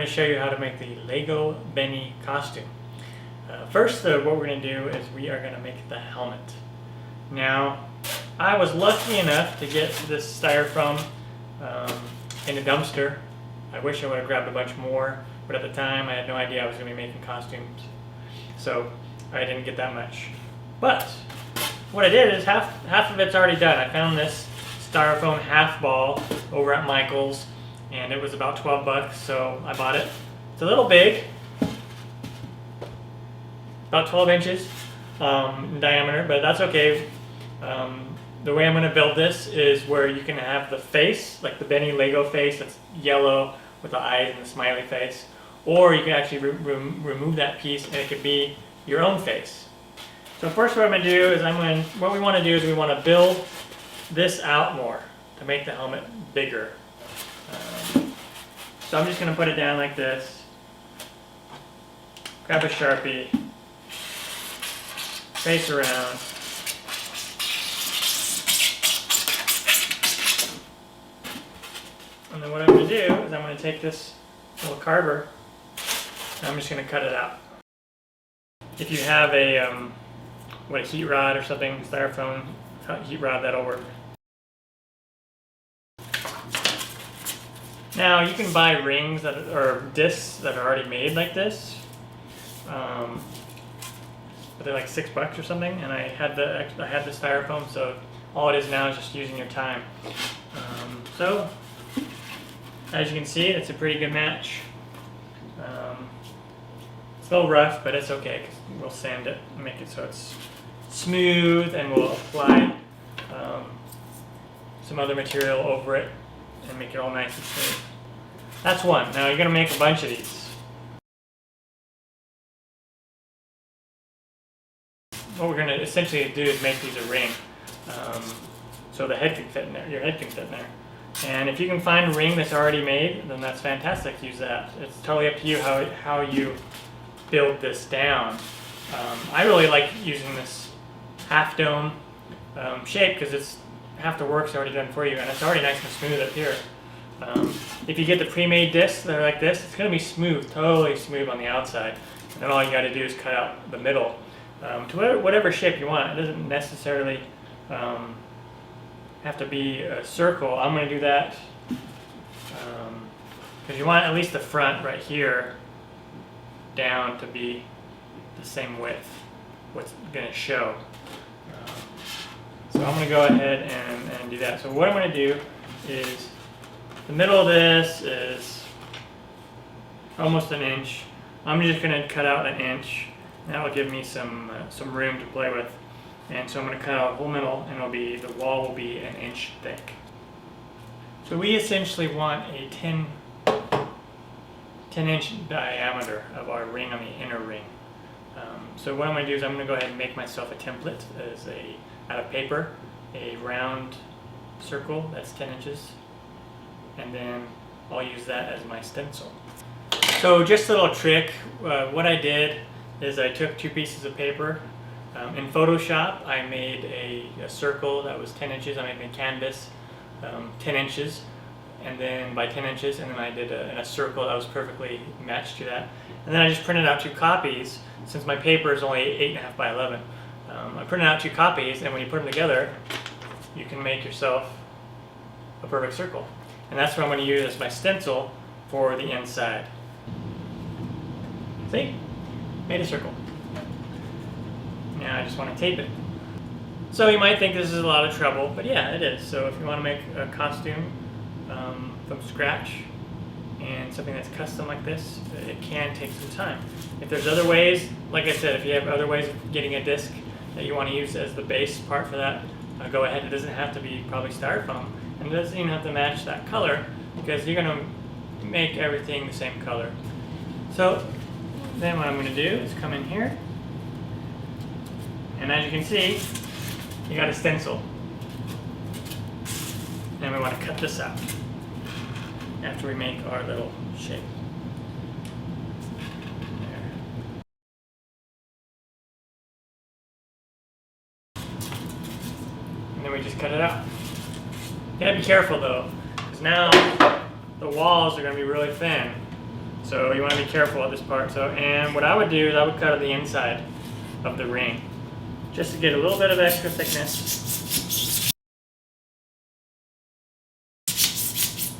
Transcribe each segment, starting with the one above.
going to show you how to make the Lego Benny costume. First, what we're going to do is we are going to make the helmet. Now, I was lucky enough to get this styrofoam in a dumpster. I wish I would have grabbed a bunch more, but at the time I had no idea I was going to be making costumes, so I didn't get that much. But what I did is half of it's already done. I found this styrofoam half ball over at Michael's, and it was about 12 bucks, so I bought it. It's a little big, about 12 inches in diameter, but that's okay. The way I'm going to build this is where you can have the face, like the Benny Lego face that's yellow with the eyes and the smiley face, or you can actually remove that piece and it could be your own face. So first what I'm going to do is what we want to do is we want to build this out more to make the helmet bigger. So I'm just going to put it down like this, grab a Sharpie, face around, and then what I'm going to do is I'm going to take this little carver and I'm just going to cut it out. If you have a heat rod or something, styrofoam heat rod, that'll work. Now you can buy rings or discs that are already made like this, but they're like $6 or something. And I had the styrofoam, so all it is now is just using your time. So as you can see, it's a pretty good match. It's a little rough, but it's okay because we'll sand it and make it so it's smooth, and we'll apply some other material over it and make it all nice and smooth. That's one. Now you're going to make a bunch of these. What we're going to essentially do is make these a ring, so the head can fit in there. Your head can fit in there. And if you can find a ring that's already made, then that's fantastic. Use that. It's totally up to you how you build this down. I really like using this half dome shape because it's half the work's already done for you, and it's already nice and smooth up here. If you get the pre-made discs that are like this, it's going to be smooth, totally smooth on the outside. And then all you got to do is cut out the middle to whatever shape you want. It doesn't necessarily have to be a circle. I'm going to do that because you want at least the front right here down to be the same width, what's going to show. So I'm going to go ahead and do that. So what I'm going to do is, the middle of this is almost an inch. I'm just going to cut out an inch. That will give me some room to play with. And so I'm going to cut out a whole middle, and the wall will be an inch thick. So we essentially want a 10-inch diameter of our ring on the inner ring. So what I'm going to do is I'm going to go ahead and make myself a template out of paper, a round circle that's 10 inches, and then I'll use that as my stencil. So just a little trick, what I did is I took 2 pieces of paper. In Photoshop, I made a circle that was 10 inches. I made the canvas 10 inches, and then by 10 inches, and then I did a circle that was perfectly matched to that. And then I just printed out 2 copies, since my paper is only 8.5 by 11. I printed out 2 copies, and when you put them together, you can make yourself a perfect circle. And that's what I'm going to use as my stencil for the inside. See? Made a circle. Now I just want to tape it. So you might think this is a lot of trouble, but yeah, it is. So if you want to make a costume from scratch and something that's custom like this, it can take some time. If there's other ways, like I said, if you have other ways of getting a disc that you want to use as the base part for that, go ahead. It doesn't have to be probably styrofoam, and it doesn't even have to match that color, because you're going to make everything the same color. So then what I'm going to do is come in here, and as you can see, you got a stencil. And we want to cut this out after we make our little shape. There. And then we just cut it out. You gotta be careful though, because now the walls are going to be really thin. So you want to be careful at this part. So, and what I would do is I would cut on the inside of the ring just to get a little bit of extra thickness.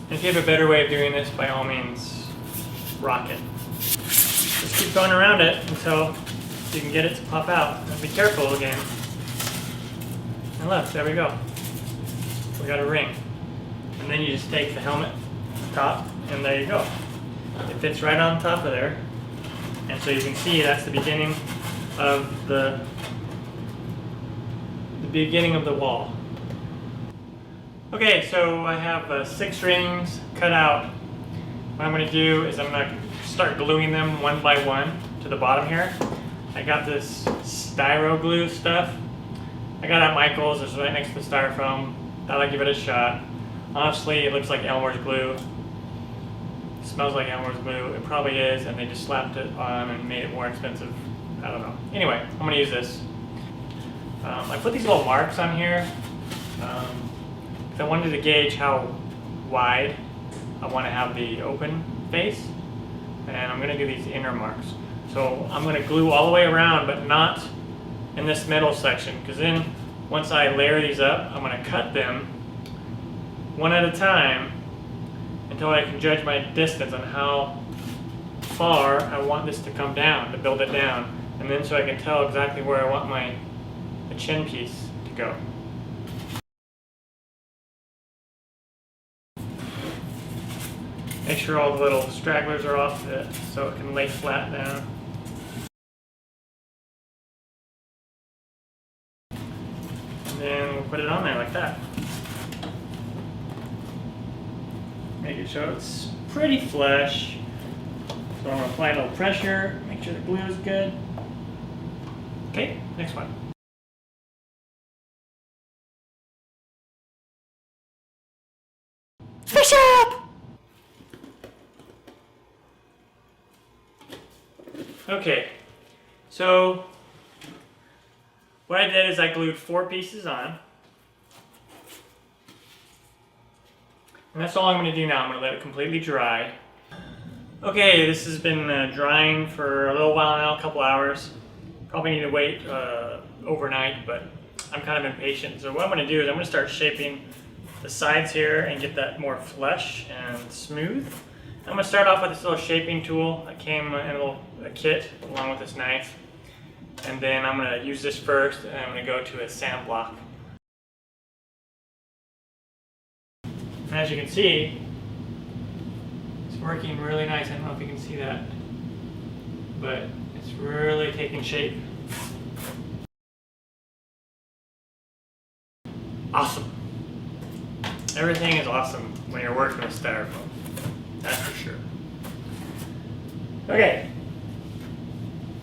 And if you have a better way of doing this, by all means, rock it. Just keep going around it until you can get it to pop out. And be careful again. And look, there we go. We got a ring. And then you just take the helmet top, and there you go. It fits right on top of there. And so you can see that's the beginning of the beginning of the wall. Okay, so I have 6 rings cut out. What I'm going to do is I'm going to start gluing them one by one to the bottom here. I got this styro glue stuff. I got it at Michael's. It's right next to the styrofoam. Thought I'd give it a shot. Honestly, it looks like Elmer's glue. It smells like Elmer's glue. It probably is, and they just slapped it on and made it more expensive. I don't know. Anyway, I'm going to use this. I put these little marks on here because I wanted to gauge how wide I want to have the open face, and I'm going to do these inner marks. So I'm going to glue all the way around, but not in this middle section, because then once I layer these up, I'm going to cut them one at a time until I can judge my distance on how far I want this to come down, to build it down, and then so I can tell exactly where I want the chin piece to go. Make sure all the little stragglers are off it so it can lay flat down. And then we'll put it on there like that. Make it so it's pretty flush. So I'm going to apply a little pressure, make sure the glue is good. Okay, next one. Fish up! Okay, so what I did is I glued 4 pieces on. And that's all I'm going to do now. I'm going to let it completely dry. Okay, this has been drying for a little while now, a couple hours. Probably need to wait overnight, but I'm kind of impatient. So what I'm going to do is I'm going to start shaping the sides here and get that more flush and smooth. I'm going to start off with this little shaping tool that came in a kit along with this knife. And then I'm going to use this first, and I'm going to go to a sand block. And as you can see, it's working really nice. I don't know if you can see that, but it's really taking shape. Awesome. Everything is awesome when you're working with styrofoam. That's for sure. Okay.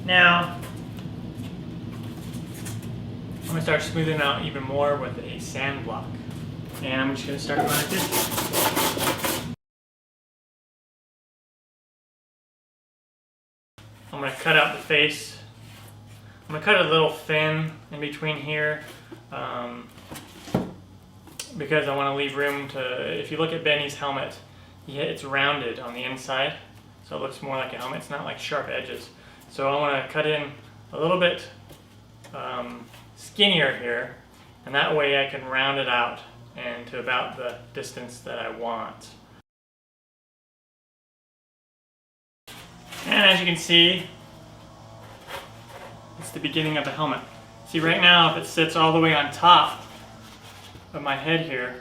Now, I'm going to start smoothing out even more with a sand block. And I'm just going to start going like this. I'm going to cut out the face. I'm going to cut a little thin in between here because I want to leave room to, if you look at Benny's helmet, it's rounded on the inside, so it looks more like a helmet. It's not like sharp edges. So I want to cut in a little bit skinnier here, and that way I can round it out and to about the distance that I want. And as you can see, it's the beginning of the helmet. See, right now if it sits all the way on top of my head here,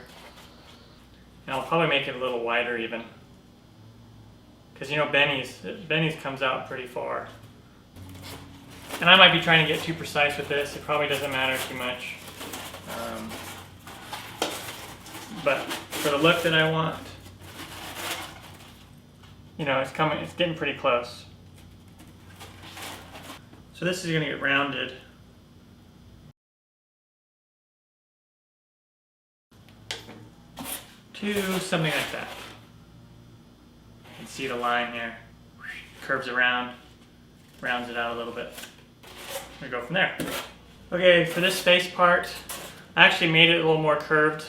and I'll probably make it a little wider even, because you know Benny's comes out pretty far. And I might be trying to get too precise with this. It probably doesn't matter too much. But for the look that I want, you know, it's getting pretty close. So this is going to get rounded. To something like that. You can see the line here. Curves around, rounds it out a little bit. We go from there. Okay, for this face part, I actually made it a little more curved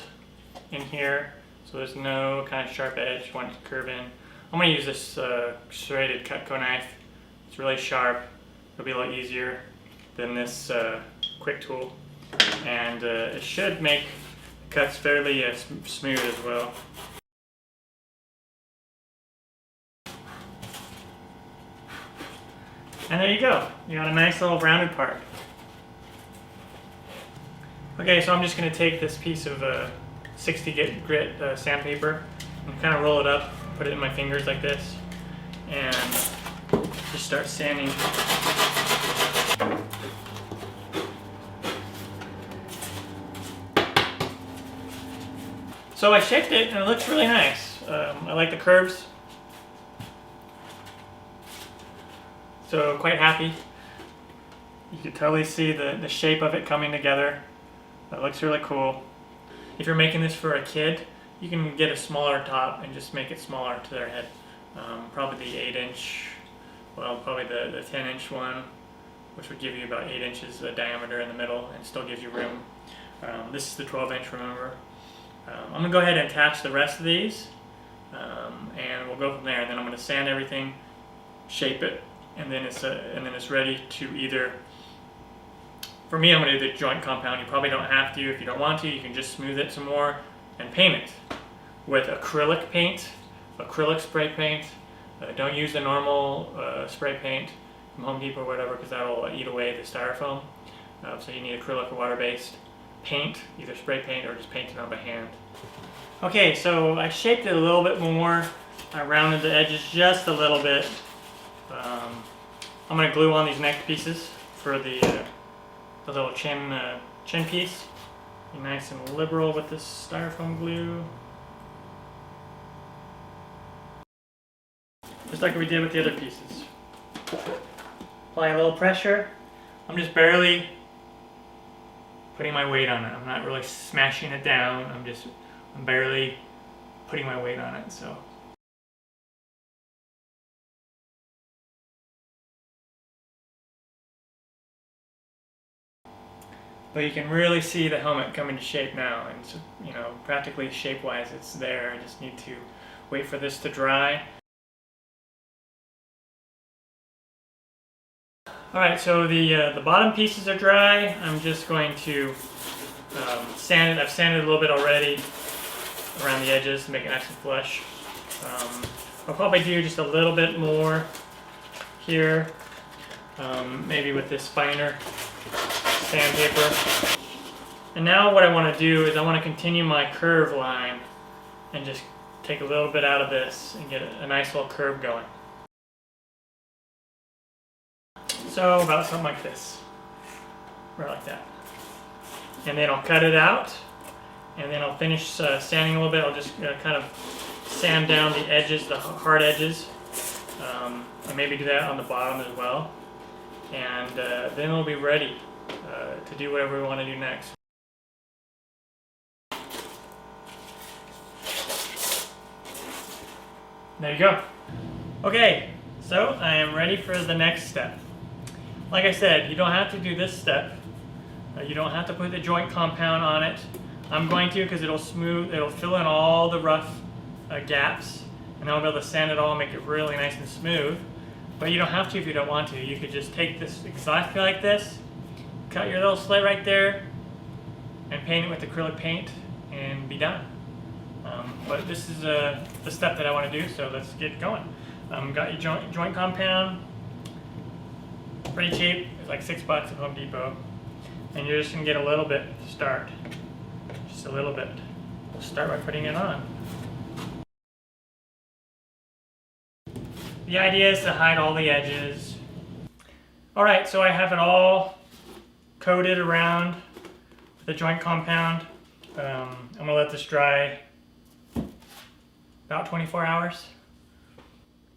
in here, so there's no kind of sharp edge. I want it to curve in. I'm going to use this serrated Cutco knife. It's really sharp. It'll be a lot easier than this quick tool. And it should make cuts fairly smooth as well. And there you go. You got a nice little rounded part. Okay, so I'm just going to take this piece of 60 grit sandpaper and kind of roll it up, put it in my fingers like this, and just start sanding. So I shaped it and it looks really nice. I like the curves. So quite happy. You can totally see the shape of it coming together. That looks really cool. If you're making this for a kid, you can get a smaller top and just make it smaller to their head. Probably the 8-inch, well, probably the 10-inch one, which would give you about 8 inches of diameter in the middle and still gives you room. This is the 12-inch, remember. I'm going to go ahead and attach the rest of these, and we'll go from there. And then I'm going to sand everything, shape it, and then it's ready to either. For me, I'm going to do the joint compound. You probably don't have to. If you don't want to, you can just smooth it some more and paint it with acrylic paint, acrylic spray paint. Don't use the normal spray paint from Home Depot or whatever, because that'll eat away the styrofoam. So you need acrylic or water-based paint, either spray paint or just paint it on by hand. Okay, so I shaped it a little bit more. I rounded the edges just a little bit. I'm going to glue on these neck pieces for the little chin piece. Be nice and liberal with this styrofoam glue. Just like we did with the other pieces. Apply a little pressure. I'm just barely putting my weight on it. I'm not really smashing it down. I'm barely putting my weight on it. So. But you can really see the helmet coming to shape now, and so, you know, practically shape-wise it's there. I just need to wait for this to dry. Alright, so the bottom pieces are dry. I'm just going to sand it. I've sanded a little bit already around the edges to make it nice and flush. I'll probably do just a little bit more here, maybe with this finer sandpaper. And now what I want to do is I want to continue my curve line and just take a little bit out of this and get a nice little curve going. So about something like this, right like that. And then I'll cut it out, and then I'll finish sanding a little bit. I'll just kind of sand down the edges, the hard edges, and maybe do that on the bottom as well. And then it'll be ready to do whatever we want to do next. There you go. Okay, so I am ready for the next step. Like I said, you don't have to do this step. You don't have to put the joint compound on it. I'm going to, because it'll fill in all the rough gaps, and I'll be able to sand it all and make it really nice and smooth. But you don't have to if you don't want to. You could just take this exactly like this, cut your little slit right there, and paint it with acrylic paint, and be done. But this is the step that I want to do, so let's get going. Got your joint compound. Pretty cheap. It's like $6 at Home Depot. And you're just going to get a little bit to start. Just a little bit. We'll start by putting it on. The idea is to hide all the edges. Alright, so I have it all coated around with the joint compound. I'm going to let this dry about 24 hours.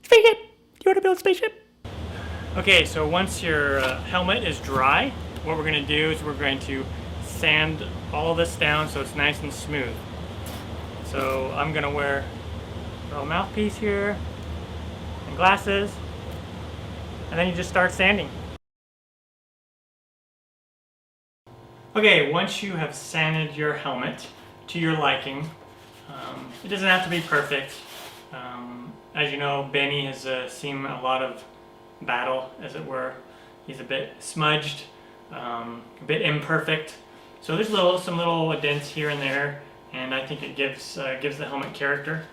Spaceship! You want to build a spaceship? Okay, so once your helmet is dry, what we're going to do is we're going to sand all this down so it's nice and smooth. So I'm going to wear a little mouthpiece here and glasses, and then you just start sanding. Okay, once you have sanded your helmet to your liking, it doesn't have to be perfect. As you know, Benny has seen a lot of battle, as it were. He's a bit smudged, a bit imperfect. So there's some little dents here and there, and I think it gives the helmet character.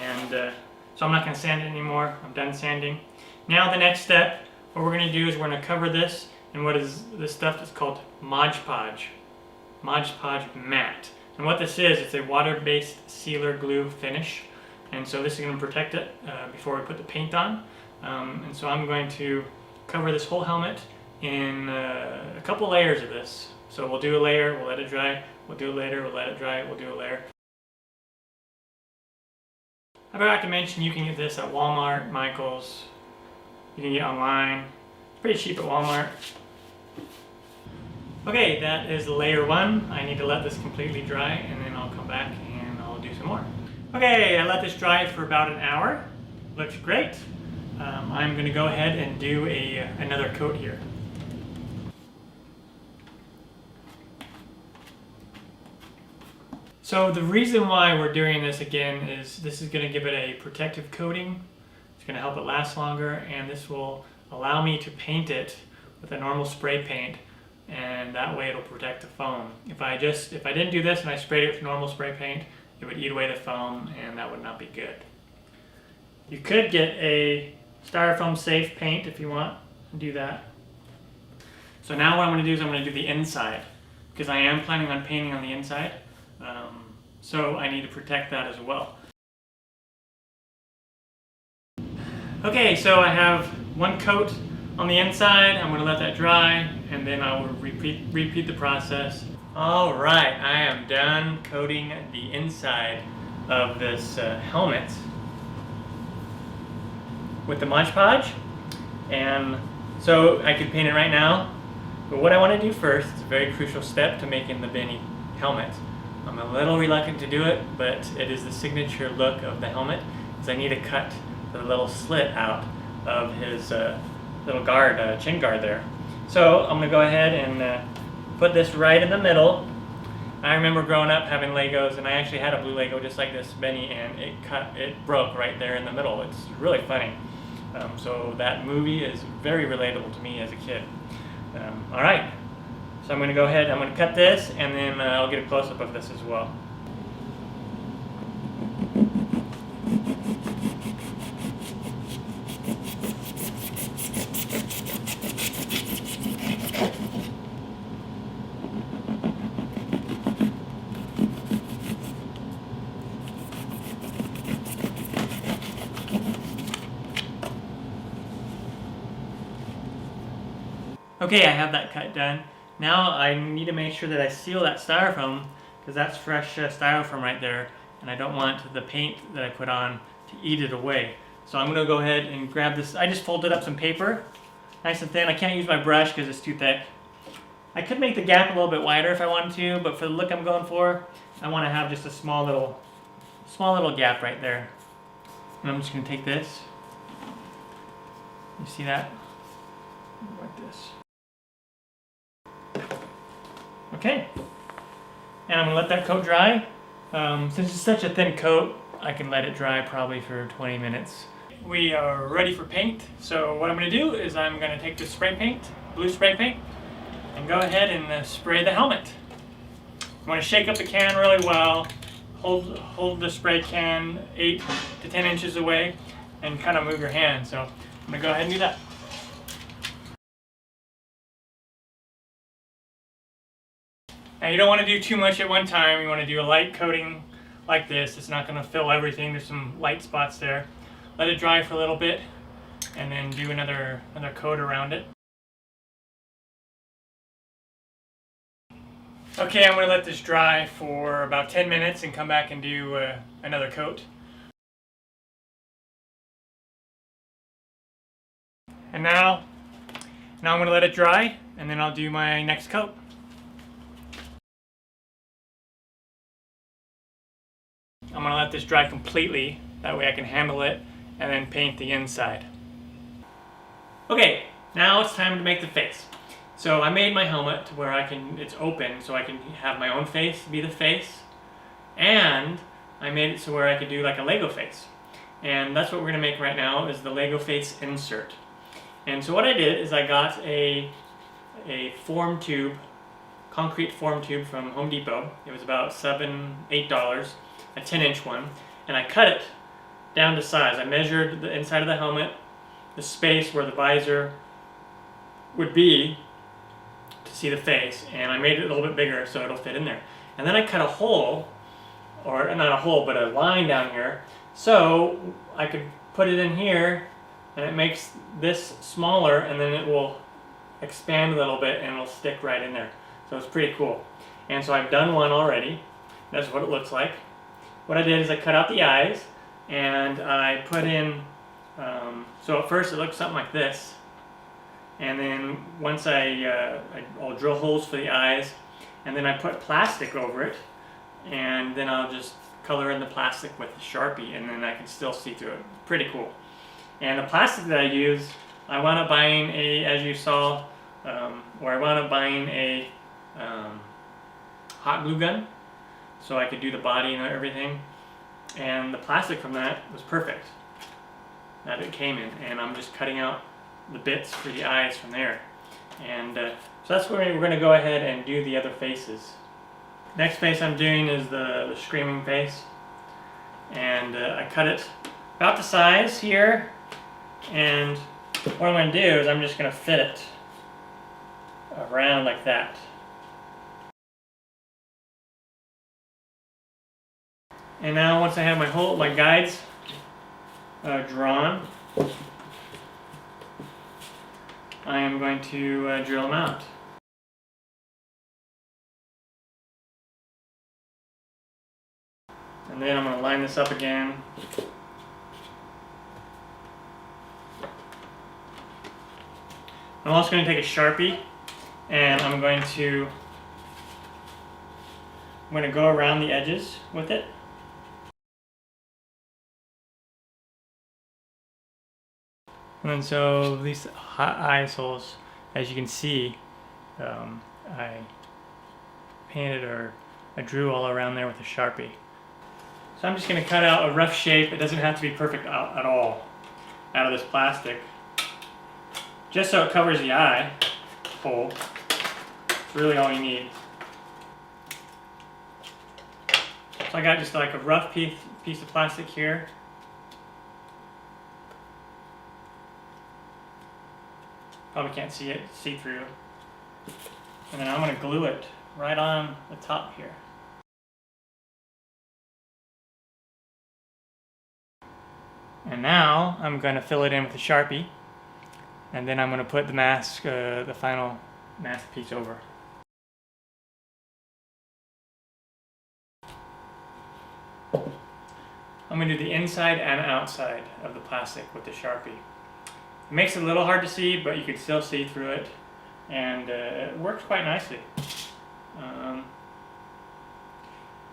And so I'm not going to sand it anymore. I'm done sanding. Now the next step, what we're going to do is we're going to cover this in what is this stuff that's called Mod Podge matte. And what this is, it's a water-based sealer glue finish. And so this is going to protect it before we put the paint on. And so I'm going to cover this whole helmet in a couple layers of this. So we'll do a layer, we'll let it dry, we'll do a layer, we'll let it dry, we'll do a layer. I forgot to mention you can get this at Walmart, Michael's. You can get online. It's pretty cheap at Walmart. Okay, that is layer one. I need to let this completely dry and then I'll come back and I'll do some more. Okay, I let this dry for about an hour. Looks great. I'm going to go ahead and do another coat here. So the reason why we're doing this again is this is going to give it a protective coating. It's going to help it last longer, and this will allow me to paint it with a normal spray paint, and that way it'll protect the foam. If I didn't do this and I sprayed it with normal spray paint, it would eat away the foam, and that would not be good. You could get a styrofoam safe paint if you want and do that. So now what I'm going to do is I'm going to do the inside, because I am planning on painting on the inside. So I need to protect that as well. Okay, so I have one coat on the inside. I'm going to let that dry, and then I will repeat the process. All right, I am done coating the inside of this helmet with the Mod Podge, and so I can paint it right now. But what I want to do first, it's a very crucial step to making the Benny helmet. I'm a little reluctant to do it, but it is the signature look of the helmet, is I need to cut the little slit out of his little guard, chin guard there. So I'm going to go ahead and put this right in the middle. I remember growing up having Legos, and I actually had a blue Lego just like this Benny, and it broke right there in the middle. It's really funny. So that movie is very relatable to me as a kid. All right. So I'm going to go ahead, I'm going to cut this, and then I'll get a close-up of this as well. Okay, I have that cut done. Now I need to make sure that I seal that styrofoam, because that's fresh styrofoam right there, and I don't want the paint that I put on to eat it away. So I'm going to go ahead and grab this. I just folded up some paper, nice and thin. I can't use my brush because it's too thick. I could make the gap a little bit wider if I wanted to, but for the look I'm going for, I want to have just a small little gap right there. And I'm just going to take this. You see that? Like this. Okay, and I'm going to let that coat dry. Since it's such a thin coat, I can let it dry probably for 20 minutes. We are ready for paint, so what I'm going to do is I'm going to take this spray paint, blue spray paint, and go ahead and spray the helmet. I'm going to shake up the can really well, hold the spray can 8 to 10 inches away, and kind of move your hand. So I'm going to go ahead and do that. Now you don't want to do too much at one time. You want to do a light coating like this. It's not going to fill everything. There's some light spots there. Let it dry for a little bit, and then do another coat around it. Okay, I'm going to let this dry for about 10 minutes and come back and do another coat. And now I'm going to let it dry, and then I'll do my next coat. I'm going to let this dry completely, that way I can handle it, and then paint the inside. Okay, now it's time to make the face. So I made my helmet to where it's open, so I can have my own face be the face, and I made it so where I could do like a Lego face. And that's what we're going to make right now, is the Lego face insert. And so what I did is I got a form tube, concrete form tube from Home Depot. It was about $7, $8, a 10-inch one, and I cut it down to size. I measured the inside of the helmet, the space where the visor would be to see the face, and I made it a little bit bigger so it'll fit in there. And then I cut a hole, or not a hole, but a line down here, so I could put it in here, and it makes this smaller, and then it will expand a little bit and it'll stick right in there. So it's pretty cool. And so I've done one already. That's what it looks like. What I did is I cut out the eyes, and I put in, so at first it looks something like this, and then once I'll drill holes for the eyes, and then I put plastic over it, and then I'll just color in the plastic with the Sharpie, and then I can still see through it. Pretty cool. And the plastic that I use, I wound up buying as you saw, or I wound up buying a hot glue gun, so I could do the body and everything. And the plastic from that was perfect that it came in, and I'm just cutting out the bits for the eyes from there. And so that's where we're going to go ahead and do the other faces. Next face I'm doing is the screaming face, and I cut it about the size here, and what I'm going to do is I'm just going to fit it around like that. And now once I have my guides drawn, I am going to drill them out. And then I'm going to line this up again. I'm also going to take a Sharpie, and I'm going to go around the edges with it. And then so these eye holes, as you can see, I painted, or I drew all around there with a Sharpie. So I'm just going to cut out a rough shape. It doesn't have to be perfect at all out of this plastic, just so it covers the eye hole. It's really all you need. So I got just like a rough piece of plastic here. Probably can't see through. And then I'm going to glue it right on the top here. And now I'm going to fill it in with a Sharpie, and then I'm going to put the mask, the final mask piece over. I'm going to do the inside and outside of the plastic with the Sharpie. It makes it a little hard to see, but you can still see through it, and it works quite nicely.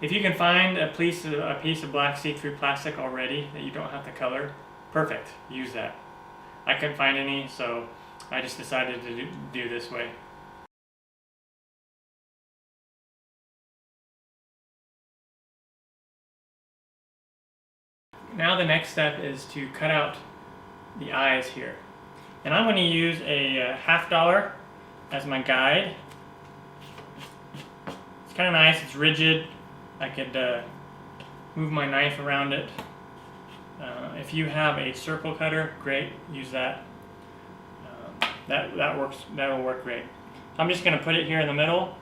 If you can find a piece of black see-through plastic already that you don't have to color, perfect, use that. I couldn't find any, so I just decided to do this way. Now the next step is to cut out the eyes here. And I'm going to use a $50 as my guide. It's kind of nice, it's rigid. I could move my knife around it. If you have a circle cutter, great, use that. That works. That'll work great. I'm just going to put it here in the middle.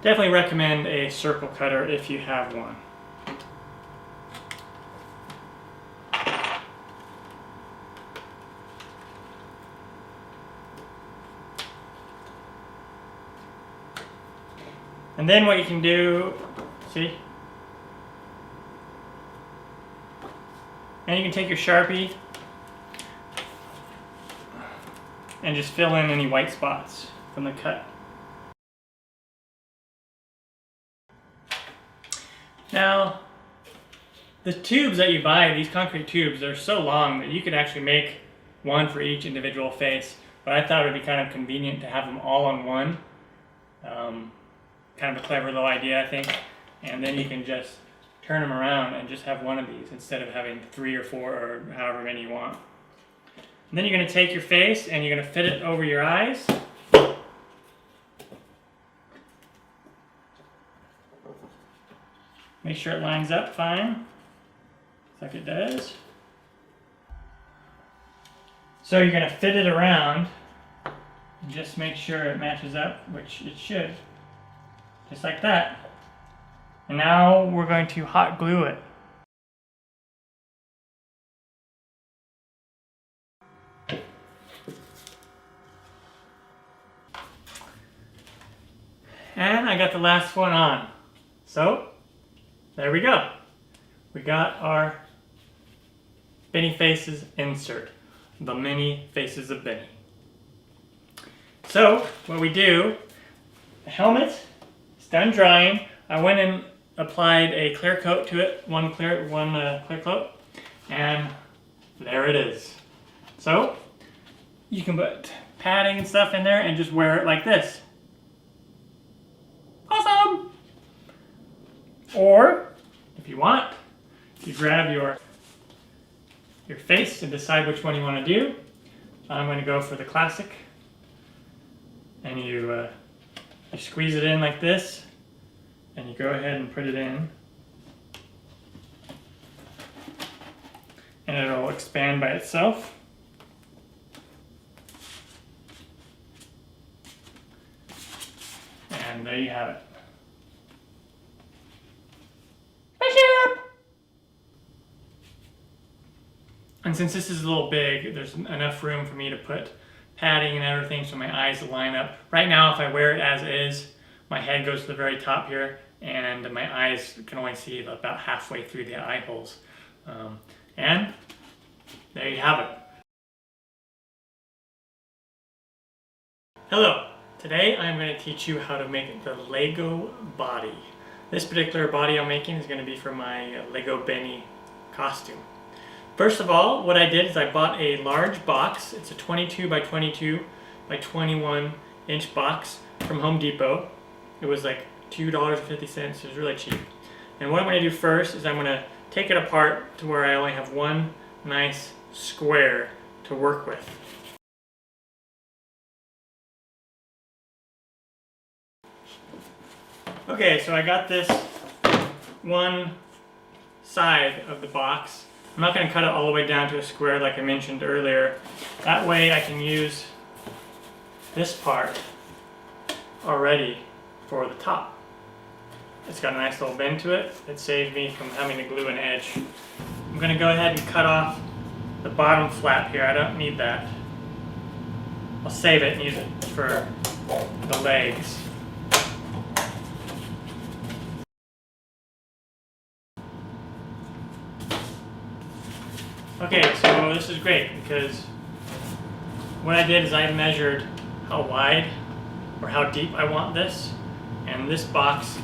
Definitely recommend a circle cutter if you have one. And then what you can do, see? And you can take your Sharpie and just fill in any white spots from the cut. Now, the tubes that you buy, these concrete tubes, they're so long that you could actually make one for each individual face. But I thought it would be kind of convenient to have them all on one. Kind of a clever little idea, I think. And then you can just turn them around and just have one of these instead of having 3 or 4 or however many you want. And then you're going to take your face and you're going to fit it over your eyes. Make sure it lines up fine, like it does. So you're going to fit it around and just make sure it matches up, which it should. Just like that. And now we're going to hot glue it. And I got the last one on. So, there we go. We got our Benny Faces insert. The many faces of Benny. So, what we do, the helmet is done drying. I went and applied a clear coat to it, one clear coat, and there it is. So, you can put padding and stuff in there and just wear it like this. Awesome! Or, if you want, you grab your face and decide which one you want to do. I'm going to go for the classic. And you squeeze it in like this, and you go ahead and put it in. And it'll expand by itself. And there you have it. Spaceship! And since this is a little big, there's enough room for me to put padding and everything so my eyes line up. Right now, if I wear it as is, my head goes to the very top here, and my eyes can only see about halfway through the eye holes. And there you have it. Hello. Today I'm going to teach you how to make the Lego body. This particular body I'm making is going to be for my Lego Benny costume. First of all, what I did is I bought a large box. It's a 22 by 22 by 21 inch box from Home Depot. It was like $2.50. It was really cheap. And what I'm going to do first is I'm going to take it apart to where I only have one nice square to work with. Okay, so I got this one side of the box. I'm not going to cut it all the way down to a square like I mentioned earlier. That way I can use this part already for the top. It's got a nice little bend to it. It saves me from having to glue an edge. I'm going to go ahead and cut off the bottom flap here. I don't need that. I'll save it and use it for the legs. Okay, so this is great because what I did is I measured how wide or how deep I want this, and this box,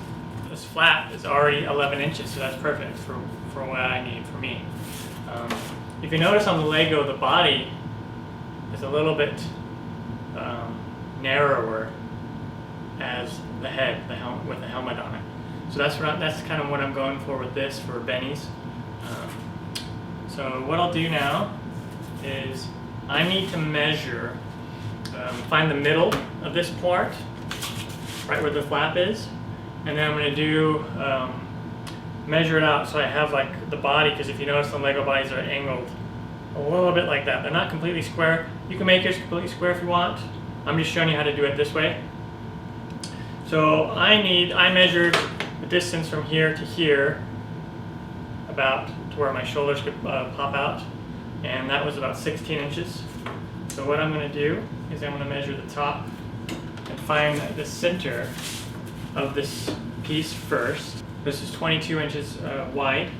this flap is already 11 inches, so that's perfect for what I need for me. If you notice on the Lego, the body is a little bit narrower as the head, with the helmet on it. So that's kind of what I'm going for with this for Benny's. So what I'll do now is I need to measure, find the middle of this part, right where the flap is, and then I'm going to do, measure it out so I have like the body, because if you notice the Lego bodies are angled a little bit like that. They're not completely square. You can make yours completely square if you want. I'm just showing you how to do it this way. So I measured the distance from here to here, about to where my shoulders could pop out, and that was about 16 inches. So what I'm going to do is I'm going to measure the top and find the center of this piece first. This is 22 inches wide,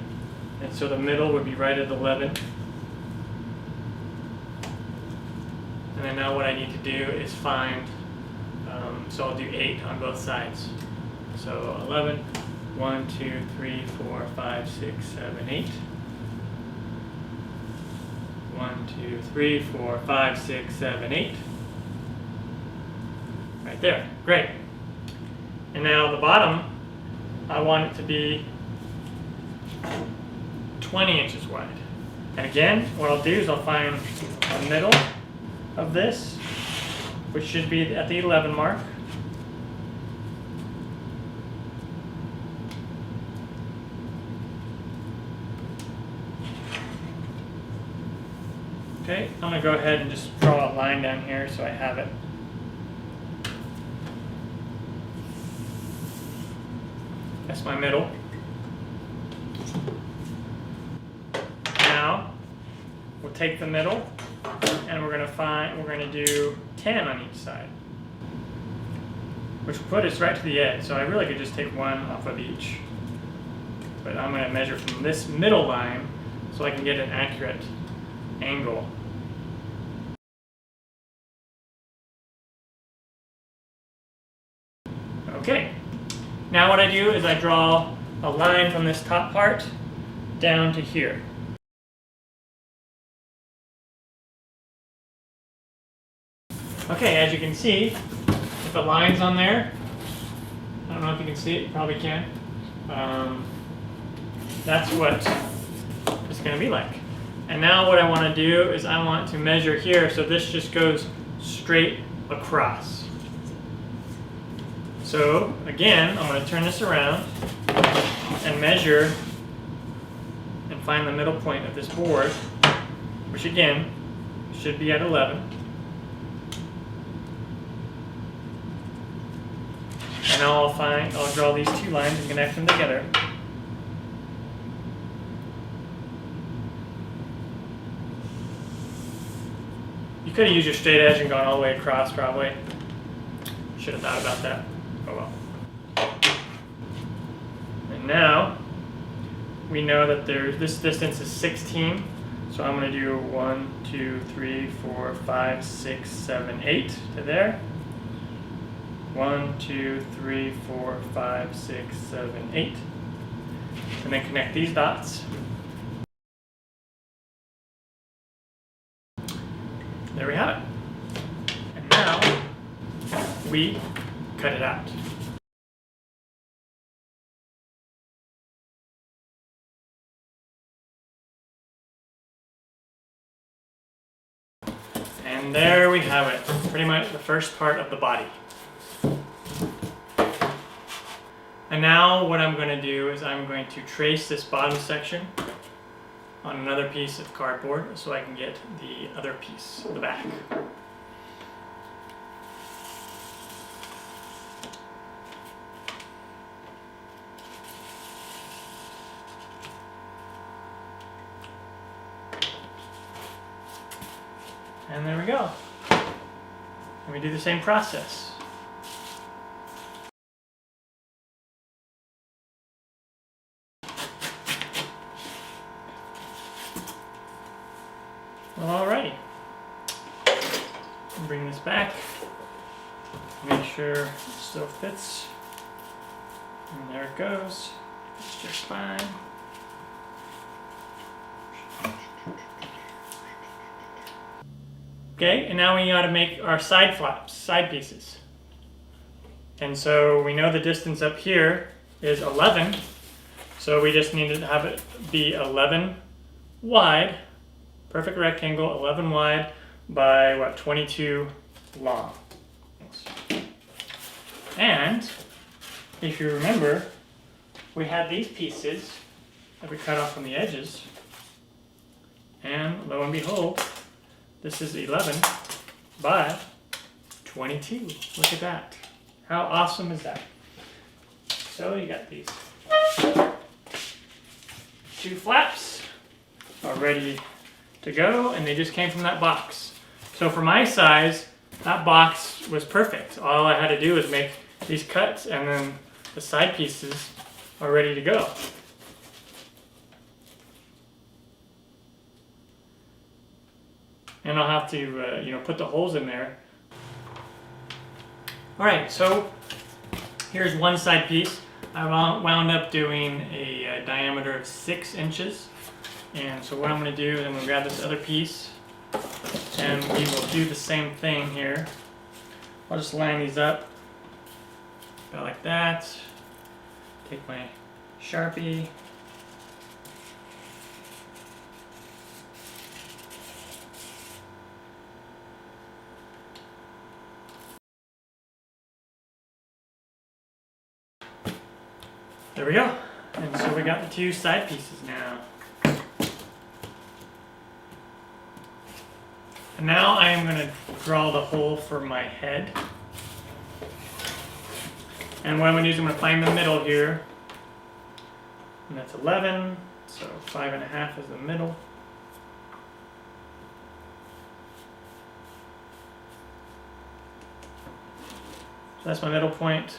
and so the middle would be right at 11. And then now what I need to do is find, so I'll do 8 on both sides. So 11, 1, 2, 3, 4, 5, 6, 7, 8. 1, 2, 3, 4, 5, 6, 7, 8. Right there. Great. And now the bottom, I want it to be 20 inches wide. And again, what I'll do is I'll find the middle of this, which should be at the 11 mark. Okay, I'm going to go ahead and just draw a line down here so I have it. That's my middle. Now, we'll take the middle and we're going to do 10 on each side, which will put us right to the edge. So I really could just take one off of each. But I'm going to measure from this middle line so I can get an accurate angle. Okay, now what I do is I draw a line from this top part down to here. Okay, as you can see, if the line's on there, I don't know if you can see it, you probably can. That's what it's going to be like. And now what I want to do is I want to measure here, so this just goes straight across. So again, I'm going to turn this around and measure and find the middle point of this board, which again should be at 11. And now I'll draw these two lines and connect them together. You could have used your straight edge and gone all the way across probably. Should have thought about that. Oh well. And now we know that this distance is 16. So I'm going to do 1, 2, 3, 4, 5, 6, 7, 8 to there. 1, 2, 3, 4, 5, 6, 7, 8. And then connect these dots. There we have it. And now we cut it out. And there we have it. Pretty much the first part of the body. And now what I'm going to do is I'm going to trace this bottom section on another piece of cardboard so I can get the other piece, the back. And there we go. And we do the same process. Alrighty. Bring this back. Make sure it still fits. And there it goes. It's just fine. Okay, and now we got to make our side flaps, side pieces. And so we know the distance up here is 11. So we just need to have it be 11 wide. Perfect rectangle, 11 wide by what, 22 long. And if you remember, we had these pieces that we cut off from the edges. And lo and behold, this is 11 by 22. Look at that. How awesome is that? So you got these two flaps are ready to go, and they just came from that box. So for my size, that box was perfect. All I had to do was make these cuts, and then the side pieces are ready to go. And I'll have to put the holes in there. All right, so here's one side piece. I wound up doing a diameter of 6 inches. And so what I'm going to do is I'm going to grab this other piece, and we will do the same thing here. I'll just line these up about like that. Take my Sharpie. There we go. And so we got the two side pieces now. And now I am going to draw the hole for my head. And what I'm going to do is I'm going to find the middle here. And that's 11, so 5.5 is the middle. So that's my middle point.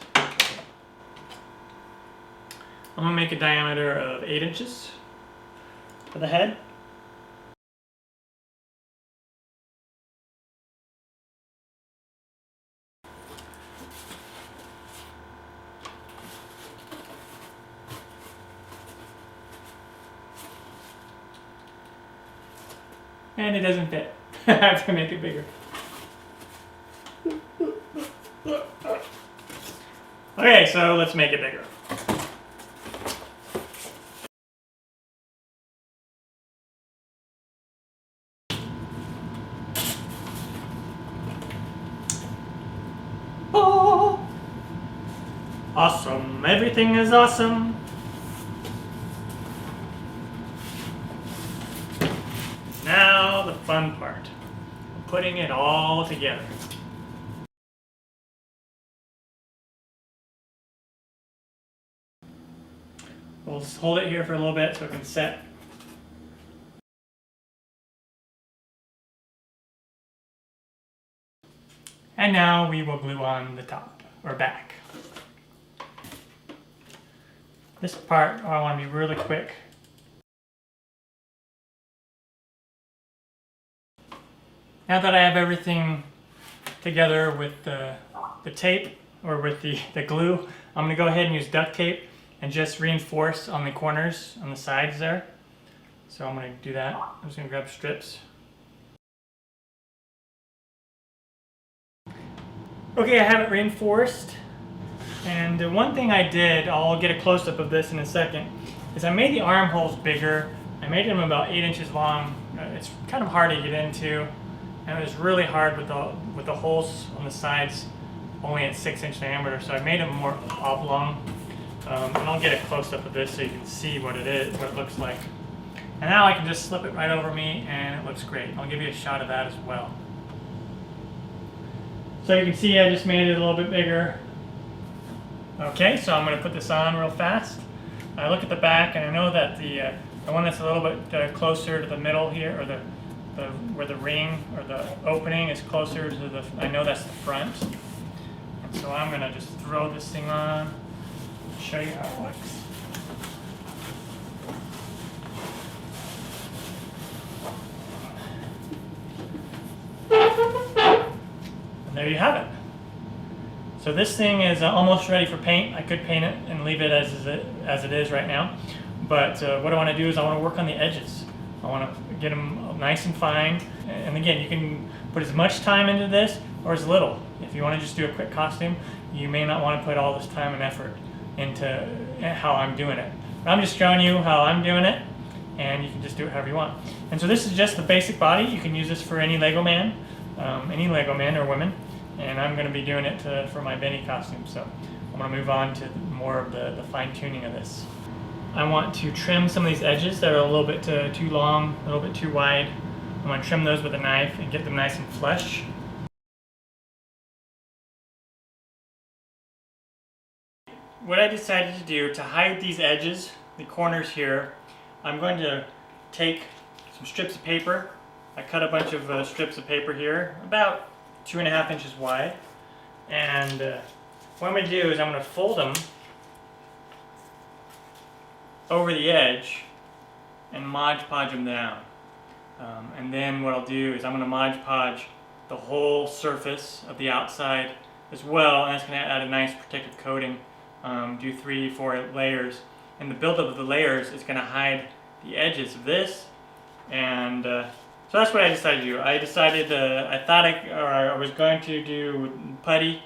I'm going to make a diameter of 8 inches for the head. And it doesn't fit. I have to make it bigger. Okay, so let's make it bigger. Oh, awesome. Everything is awesome. Now the fun part, putting it all together. We'll just hold it here for a little bit so it can set. And now we will glue on the top, or back. This part, I want to be really quick. Now that I have everything together with the tape, or with the glue, I'm going to go ahead and use duct tape and just reinforce on the corners, on the sides there. So I'm going to do that. I'm just going to grab strips. Okay, I have it reinforced. And the one thing I did, I'll get a close-up of this in a second, is I made the armholes bigger. I made them about 8 inches long. It's kind of hard to get into. And it was really hard with the holes on the sides only at 6-inch diameter, so I made them more oblong. And I'll get a close-up of this so you can see what it is, what it looks like. And now I can just slip it right over me and it looks great. I'll give you a shot of that as well. So you can see I just made it a little bit bigger. Okay, so I'm going to put this on real fast. I look at the back and I know that the one that's a little bit closer to the middle here, or where the ring or the opening is closer to the, I know that's the front. And so I'm going to just throw this thing on, show you how it looks. And there you have it. So this thing is almost ready for paint. I could paint it and leave it as it is right now. But what I want to do is I want to work on the edges. I want to get them nice and fine. And again, you can put as much time into this or as little. If you want to just do a quick costume, you may not want to put all this time and effort into how I'm doing it. But I'm just showing you how I'm doing it, and you can just do it however you want. And so this is just the basic body. You can use this for any Lego man or women. And I'm going to be doing it for my Benny costume. So I'm going to move on to more of the fine tuning of this. I want to trim some of these edges that are a little bit too long, a little bit too wide. I want to trim those with a knife and get them nice and flush. What I decided to do to hide these edges, the corners here, I'm going to take some strips of paper. I cut a bunch of strips of paper here, about 2.5 inches wide. And what I'm going to do is I'm going to fold them over the edge and Mod Podge them down. And then what I'll do is I'm going to Mod Podge the whole surface of the outside as well, and that's going to add a nice protective coating. Do 3-4 layers, and the buildup of the layers is going to hide the edges of this. And so that's what I decided to do. I decided I was going to do putty,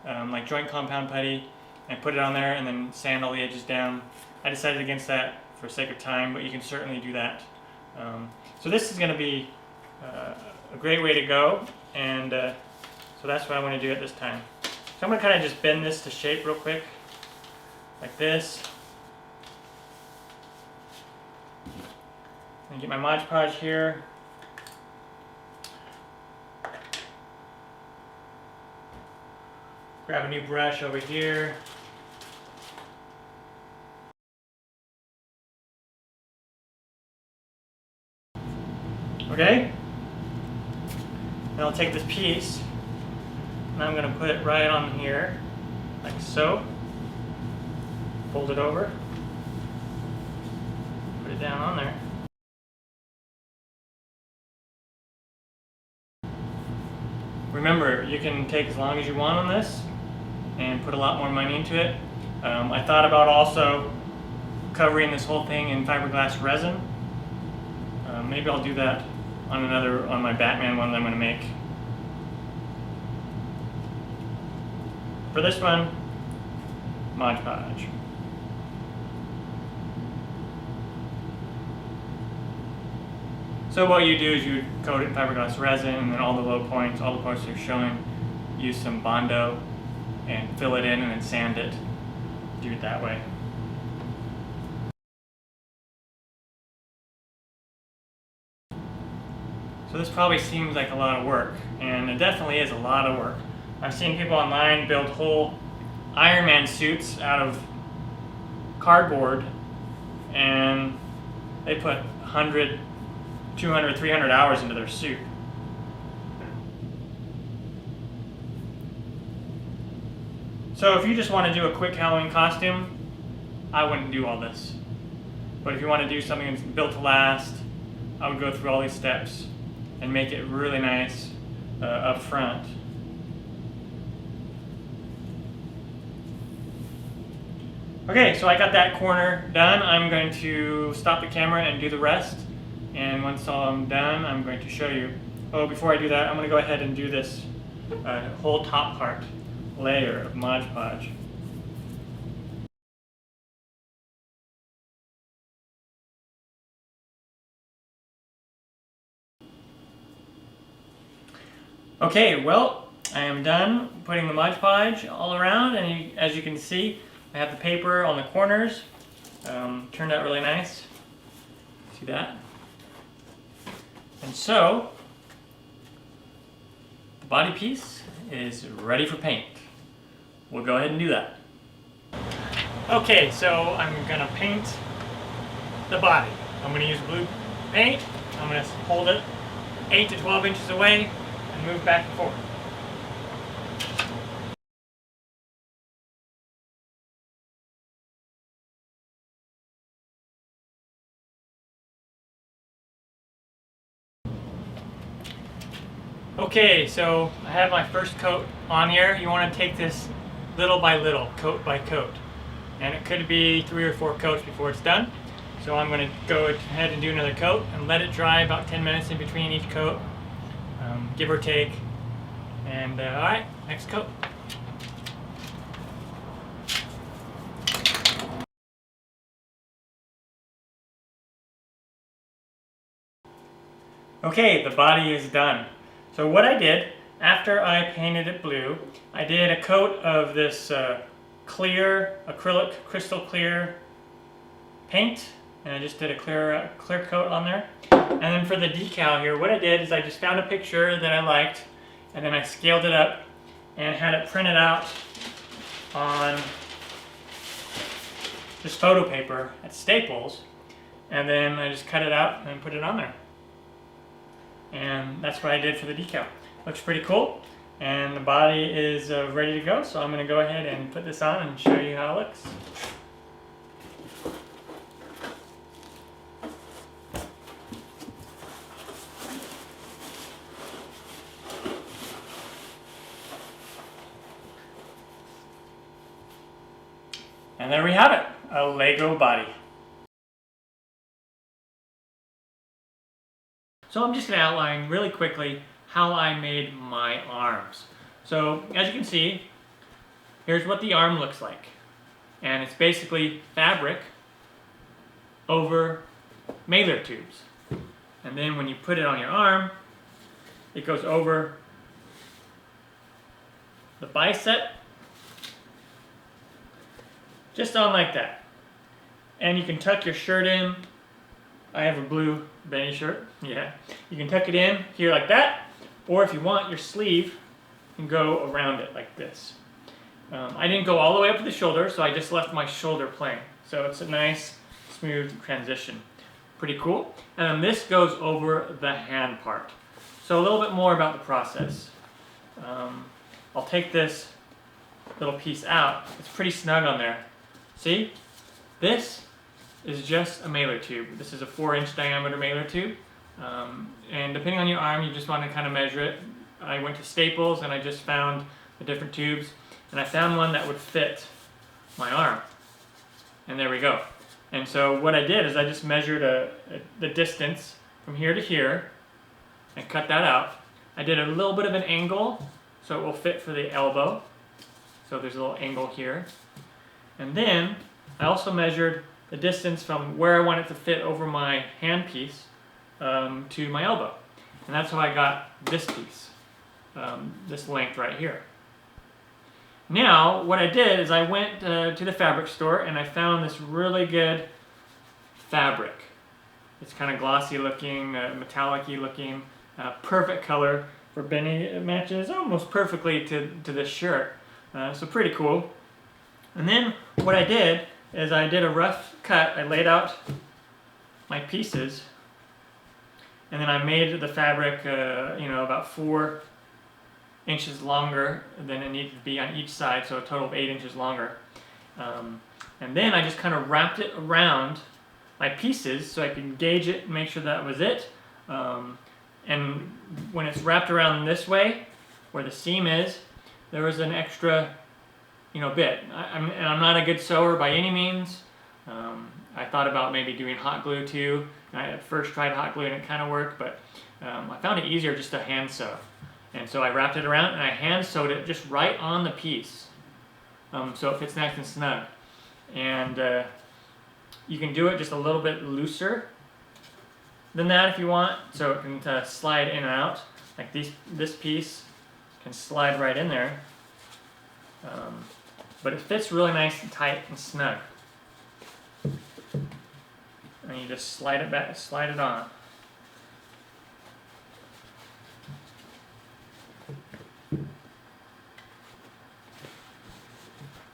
like joint compound putty, and put it on there and then sand all the edges down. I decided against that for sake of time, but you can certainly do that. So this is going to be a great way to go, and so that's what I want to do at this time. So I'm going to kind of just bend this to shape real quick, like this. And get my Mod Podge here. Grab a new brush over here. Okay? Then I'll take this piece and I'm going to put it right on here, like so. Fold it over. Put it down on there. Remember, you can take as long as you want on this and put a lot more money into it. I thought about also covering this whole thing in fiberglass resin. Maybe I'll do that on my Batman one that I'm going to make. For this one, Mod Podge. So what you do is you coat it in fiberglass resin, and then all the low points, all the parts you're showing, use some Bondo and fill it in and then sand it. Do it that way. So this probably seems like a lot of work, and it definitely is a lot of work. I've seen people online build whole Iron Man suits out of cardboard, and they put 100, 200, 300 hours into their suit. So if you just want to do a quick Halloween costume, I wouldn't do all this. But if you want to do something that's built to last, I would go through all these steps and make it really nice up front. Okay, so I got that corner done. I'm going to stop the camera and do the rest. And once I'm done, I'm going to show you. Oh, before I do that, I'm going to go ahead and do this whole top part layer of Mod Podge. Okay, well, I am done putting the Mod Podge all around, and as you can see, I have the paper on the corners. Turned out really nice. See that? And so, the body piece is ready for paint. We'll go ahead and do that. Okay, so I'm gonna paint the body. I'm gonna use blue paint. I'm gonna hold it 8 to 12 inches away and move back and forth. Okay, so I have my first coat on here. You want to take this little by little, coat by coat. And it could be 3 or 4 coats before it's done. So I'm going to go ahead and do another coat and let it dry about 10 minutes in between each coat, give or take. And alright, next coat. Okay, the body is done. So what I did, after I painted it blue, I did a coat of this clear, acrylic, crystal clear paint, and I just did a clear coat on there. And then for the decal here, what I did is I just found a picture that I liked, and then I scaled it up and had it printed out on this photo paper at Staples, and then I just cut it out and put it on there. And that's what I did for the decal. Looks pretty cool, and the body is ready to go, so I'm going to go ahead and put this on and show you how it looks. And there we have it, a Lego body. So I'm just going to outline really quickly how I made my arms. So as you can see, here's what the arm looks like. And it's basically fabric over mailer tubes. And then when you put it on your arm, it goes over the bicep, just on like that. And you can tuck your shirt in. I have a blue Benny shirt, yeah. You can tuck it in here like that, or if you want, your sleeve can go around it like this. I didn't go all the way up to the shoulder, so I just left my shoulder plain. So it's a nice, smooth transition. Pretty cool. And then this goes over the hand part. So a little bit more about the process. I'll take this little piece out. It's pretty snug on there. See? This is just a mailer tube. This is a 4-inch diameter mailer tube. And depending on your arm, you just want to kind of measure it. I went to Staples and I just found the different tubes. And I found one that would fit my arm. And there we go. And so what I did is I just measured the distance from here to here and cut that out. I did a little bit of an angle so it will fit for the elbow. So there's a little angle here. And then I also measured the distance from where I want it to fit over my handpiece to my elbow. And that's how I got this piece, this length right here. Now, what I did is I went to the fabric store and I found this really good fabric. It's kind of glossy looking, metallic-y looking, perfect color for Benny. It matches almost perfectly to this shirt. So pretty cool. And then what I did is I did a rough cut. I laid out my pieces and then I made the fabric, about 4 inches longer than it needed to be on each side, so a total of 8 inches longer. And then I just kind of wrapped it around my pieces so I could gauge it and make sure that was it. And when it's wrapped around this way, where the seam is, there was an extra, bit. I'm not a good sewer by any means. I thought about maybe doing hot glue too. I at first tried hot glue and it kind of worked, but I found it easier just to hand sew. And so I wrapped it around and I hand sewed it just right on the piece. So it fits nice and snug. And you can do it just a little bit looser than that if you want. So it can slide in and out. Like this piece can slide right in there. But it fits really nice and tight and snug. And you just slide it back, slide it on.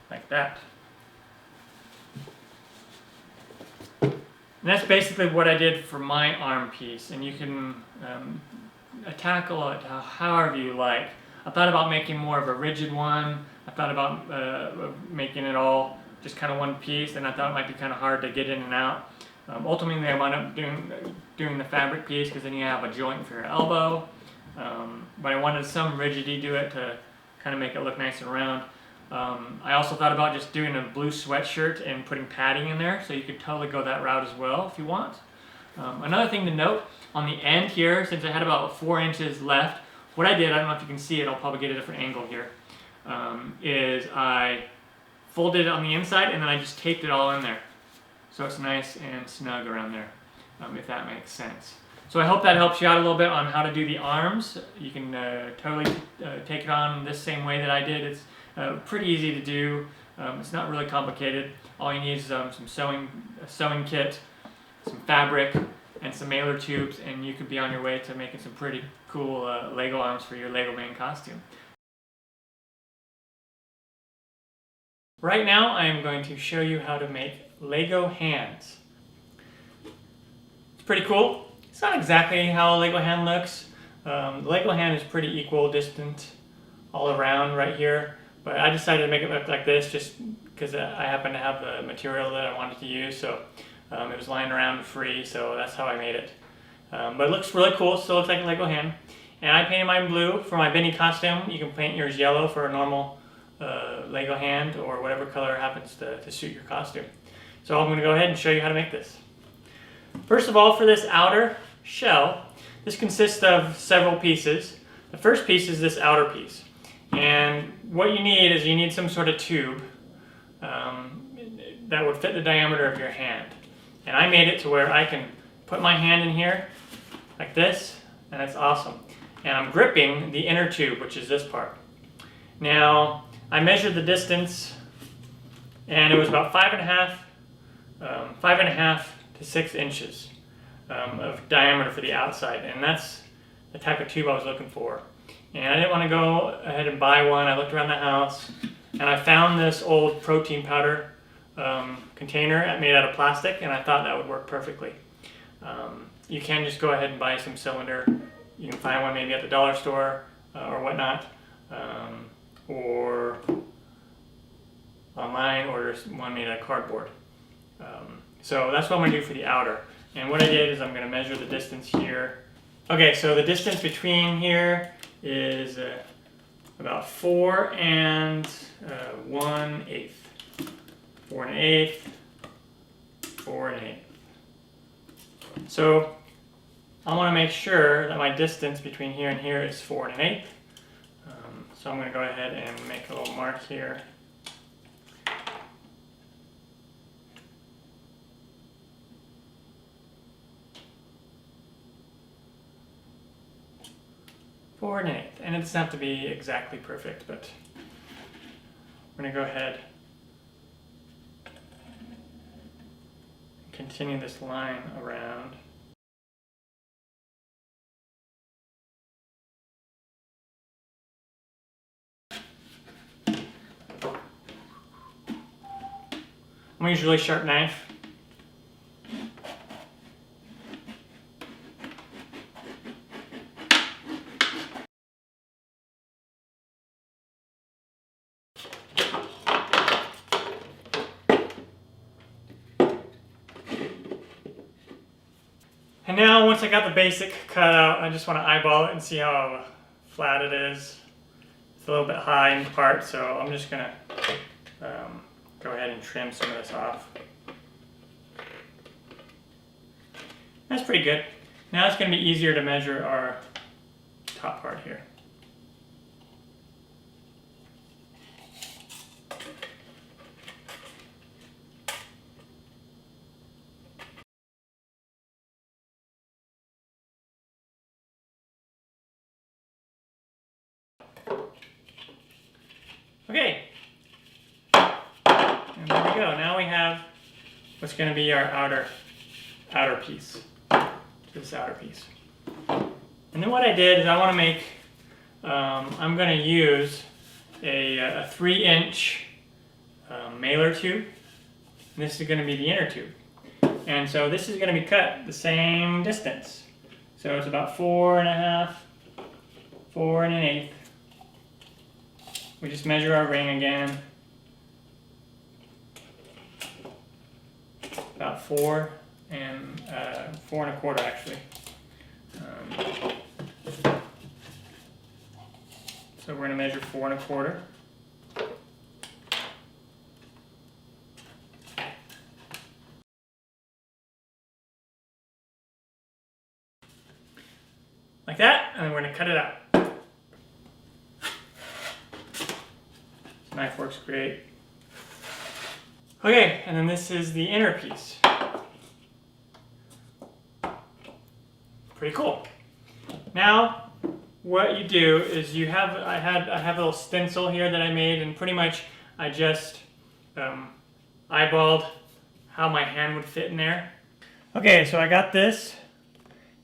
Like that. And that's basically what I did for my arm piece, and you can tackle it however you like. I thought about making more of a rigid one. I thought about making it all just kind of one piece, and I thought it might be kind of hard to get in and out. Ultimately, I wound up doing the fabric piece because then you have a joint for your elbow. But I wanted some rigidity to it to kind of make it look nice and round. I also thought about just doing a blue sweatshirt and putting padding in there, so you could totally go that route as well if you want. Another thing to note, on the end here, since I had about 4 inches left, what I did, I don't know if you can see it, I'll probably get a different angle here, is I folded it on the inside and then I just taped it all in there. So it's nice and snug around there, if that makes sense. So I hope that helps you out a little bit on how to do the arms. You can totally take it on this same way that I did. It's pretty easy to do. It's not really complicated. All you need is some sewing kit, some fabric, and some mailer tubes, and you could be on your way to making some pretty cool Lego arms for your Lego Man costume. Right now I am going to show you how to make Lego hands. It's pretty cool. It's not exactly how a Lego hand looks. The Lego hand is pretty equal distant all around right here, but I decided to make it look like this just because I happen to have the material that I wanted to use, so it was lying around free, so that's how I made it. But it looks really cool, still looks like a Lego hand. And I painted mine blue for my Benny costume. You can paint yours yellow for a normal Lego hand, or whatever color happens to suit your costume. So I'm going to go ahead and show you how to make this. First of all, for this outer shell, this consists of several pieces. The first piece is this outer piece. And what you need is some sort of tube. that would fit the diameter of your hand. And I made it to where I can put my hand in here like this, and it's awesome. And I'm gripping the inner tube, which is this part. Now, I measured the distance, and it was about 5.5 to 6 inches of diameter for the outside, and that's the type of tube I was looking for. And I didn't want to go ahead and buy one. I looked around the house, and I found this old protein powder container made out of plastic, and I thought that would work perfectly. You can just go ahead and buy some cylinder. You can find one maybe at the dollar store or whatnot, or online order one made out of cardboard. So that's what I'm going to do for the outer. And what I did is I'm going to measure the distance here. Okay, so the distance between here is about 4 and 1/8. 4 1/8. 4 1/8. So I want to make sure that my distance between here and here is 4 1/8. So I'm going to go ahead and make a little mark here. Four and 1/8, and it doesn't have to be exactly perfect, but we're going to go ahead and continue this line around. I'm going to use a really sharp knife. And now, once I got the basic cut out, I just want to eyeball it and see how flat it is. It's a little bit high in part, so I'm just going to go ahead and trim some of this off. That's pretty good. Now it's going to be easier to measure our top part here. Okay, and there we go. Now we have what's going to be our outer piece, this outer piece. And then what I did is I want to make, I'm going to use a 3-inch mailer tube. And this is going to be the inner tube. And so this is going to be cut the same distance. So it's about 4 1/2, 4 1/8. We just measure our ring again. About 4 and 4 1/4 actually. So we're going to measure 4 1/4. Like that, and then we're going to cut it out. Knife works great. Okay, and then this is the inner piece. Pretty cool. Now, what you do is you have, I have a little stencil here that I made, and pretty much I just eyeballed how my hand would fit in there. Okay, so I got this,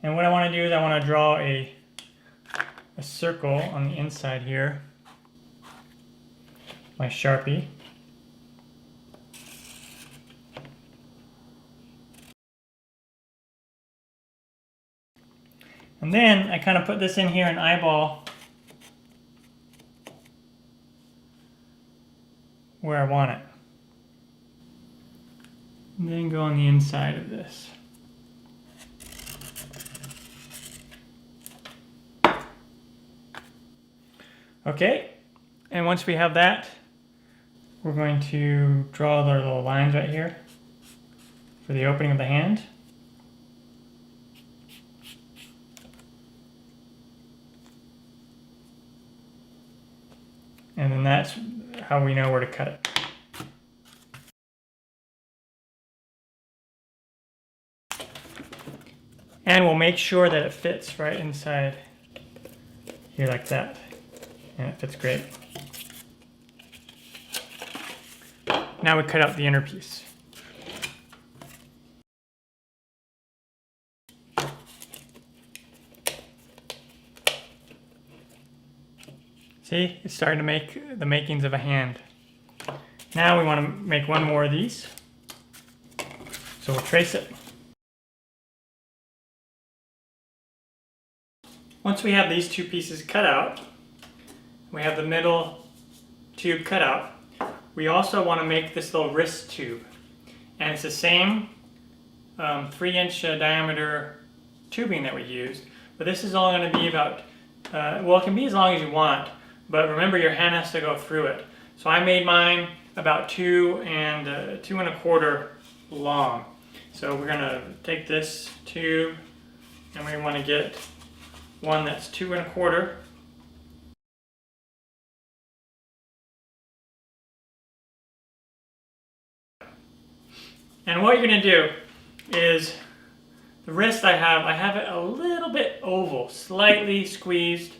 and what I want to do is I want to draw a circle on the inside here. My Sharpie. And then I kind of put this in here and eyeball where I want it. And then go on the inside of this. Okay, and once we have that, we're going to draw the little lines right here for the opening of the hand. And then that's how we know where to cut it. And we'll make sure that it fits right inside here like that. And it fits great. Now we cut out the inner piece. See, it's starting to make the makings of a hand. Now we want to make one more of these. So we'll trace it. Once we have these two pieces cut out, we have the middle tube cut out, we also want to make this little wrist tube. And it's the same 3-inch diameter tubing that we used, but this is all going to be about, well, it can be as long as you want, but remember your hand has to go through it. So I made mine about 2 1/4 long. So we're going to take this tube and we want to get one that's 2 1/4. And what you're going to do is, the wrist I have it a little bit oval, slightly squeezed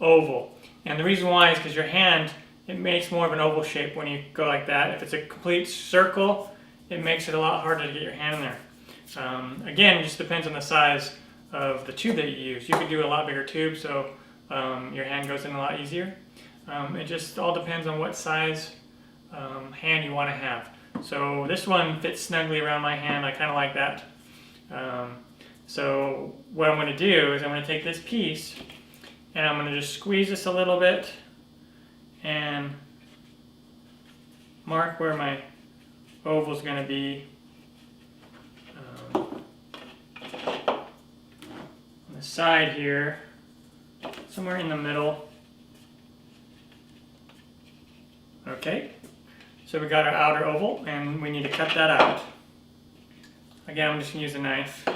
oval. And the reason why is because your hand, it makes more of an oval shape when you go like that. If it's a complete circle, it makes it a lot harder to get your hand in there. Again, it just depends on the size of the tube that you use. You could do a lot bigger tube, so your hand goes in a lot easier. It just all depends on what size hand you want to have. So this one fits snugly around my hand. I kind of like that. So what I'm going to do is I'm going to take this piece and I'm going to just squeeze this a little bit and mark where my oval is going to be. On the side here, somewhere in the middle. Okay. So we got our outer oval, and we need to cut that out. Again, I'm just going to use a knife.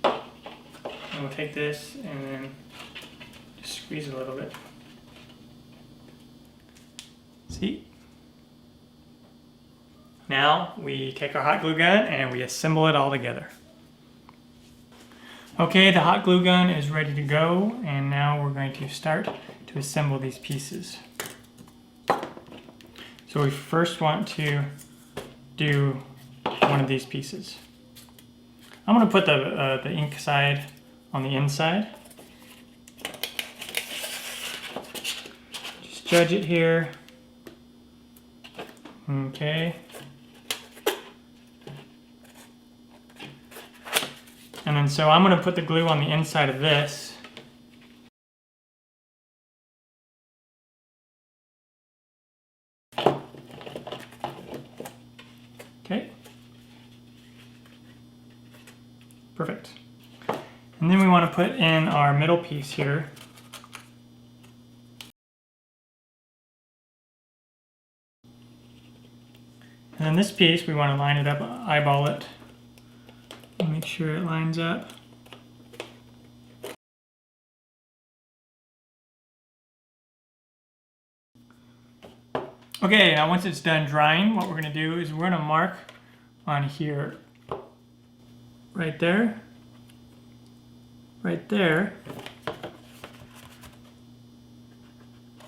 And we'll take this and then just squeeze it a little bit. See? Now we take our hot glue gun and we assemble it all together. Okay, the hot glue gun is ready to go, and now we're going to start to assemble these pieces. So we first want to do one of these pieces. I'm going to put the ink side on the inside. Just judge it here. Okay. And then so I'm going to put the glue on the inside of this. Okay. Perfect. And then we want to put in our middle piece here. And then this piece, we want to line it up, eyeball it, and make sure it lines up. Okay, now once it's done drying, what we're going to do is we're going to mark on here, right there,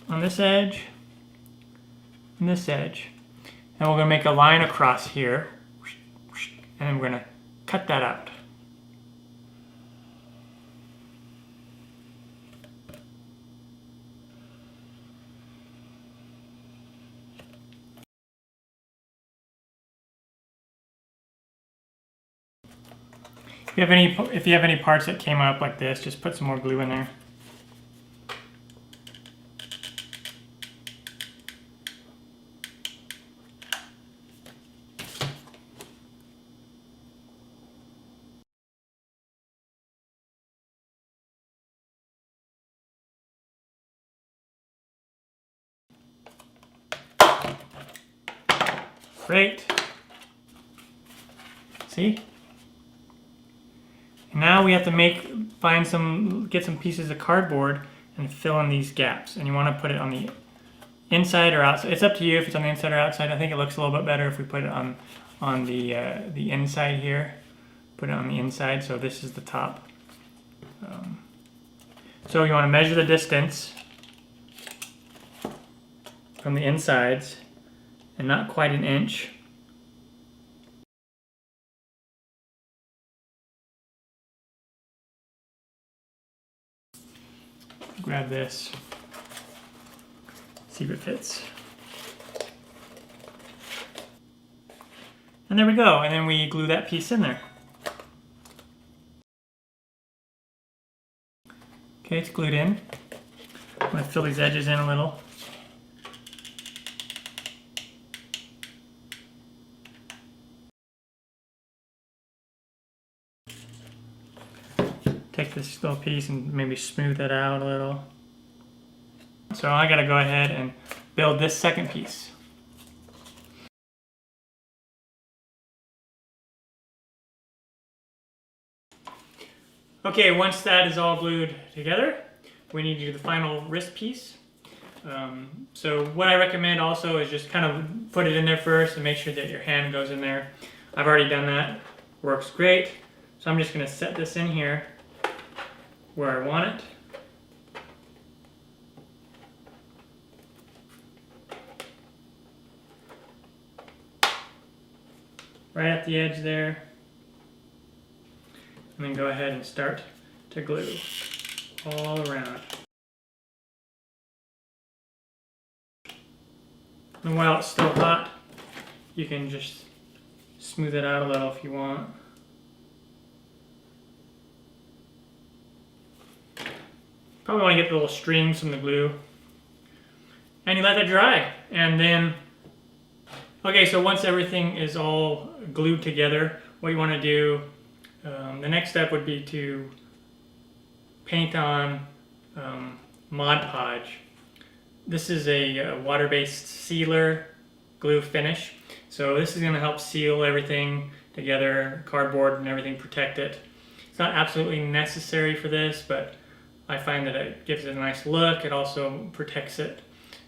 on this edge, and this edge. And we're going to make a line across here, and then we're going to cut that out. If you have any parts that came up like this, just put some more glue in there. Great. See? And now we have to get some pieces of cardboard and fill in these gaps. And you want to put it on the inside or outside. It's up to you if it's on the inside or outside. I think it looks a little bit better if we put it on on the inside here. Put it on the inside, so this is the top. So you want to measure the distance from the insides, and not quite an inch. Grab this, see if it fits. And there we go, and then we glue that piece in there. Okay, it's glued in. I'm going to fill these edges in a little. Take this little piece and maybe smooth that out a little. So I got to go ahead and build this second piece. Okay, once that is all glued together, we need to do the final wrist piece. So what I recommend also is just kind of put it in there first and make sure that your hand goes in there. I've already done that. Works great. So I'm just going to set this in here where I want it. Right at the edge there. And then go ahead and start to glue all around. And while it's still hot, you can just smooth it out a little if you want. Probably want to get the little streams from the glue. And you let that dry. And then, okay, so once everything is all glued together, what you want to do, the next step would be to paint on Mod Podge. This is a water-based sealer glue finish. So this is going to help seal everything together, cardboard and everything, protect it. It's not absolutely necessary for this, but I find that it gives it a nice look. It also protects it.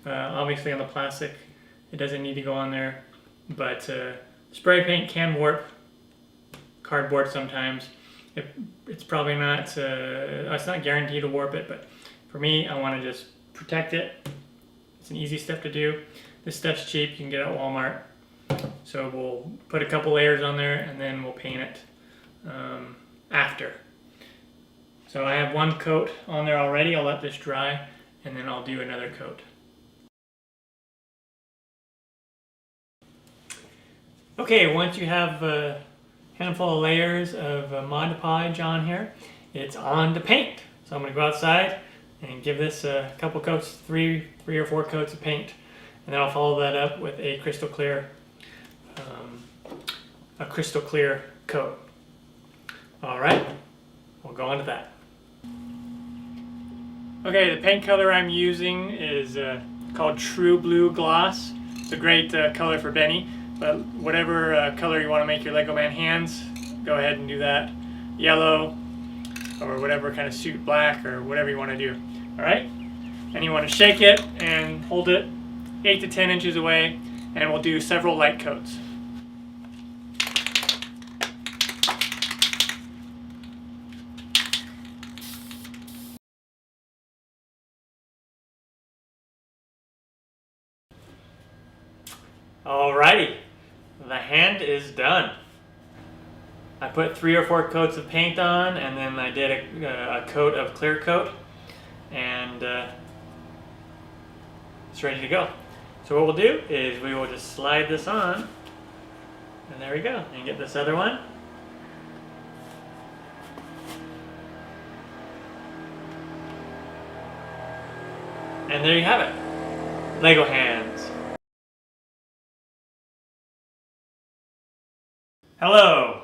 Obviously on the plastic, it doesn't need to go on there, but spray paint can warp cardboard sometimes. It's probably not, it's not guaranteed to warp it, but for me, I want to just protect it. It's an easy step to do. This stuff's cheap, you can get it at Walmart. So we'll put a couple layers on there and then we'll paint it after. So I have one coat on there already. I'll let this dry and then I'll do another coat. Okay, once you have a handful of layers of Mod Podge on here, it's on to paint. So I'm going to go outside and give this a couple coats, three or four coats of paint, and then I'll follow that up with a crystal clear coat. All right, we'll go on to that. Okay, the paint color I'm using is called True Blue Gloss. It's a great color for Benny, but whatever color you want to make your Lego Man hands, go ahead and do that. Yellow, or whatever kind of suit, black, or whatever you want to do. All right, and you want to shake it and hold it 8 to 10 inches away, and we'll do several light coats. Alrighty, the hand is done. I put 3 or 4 coats of paint on, and then I did a coat of clear coat, and it's ready to go. So what we'll do is we will just slide this on, and there we go, and get this other one. And there you have it, Lego hands. Hello!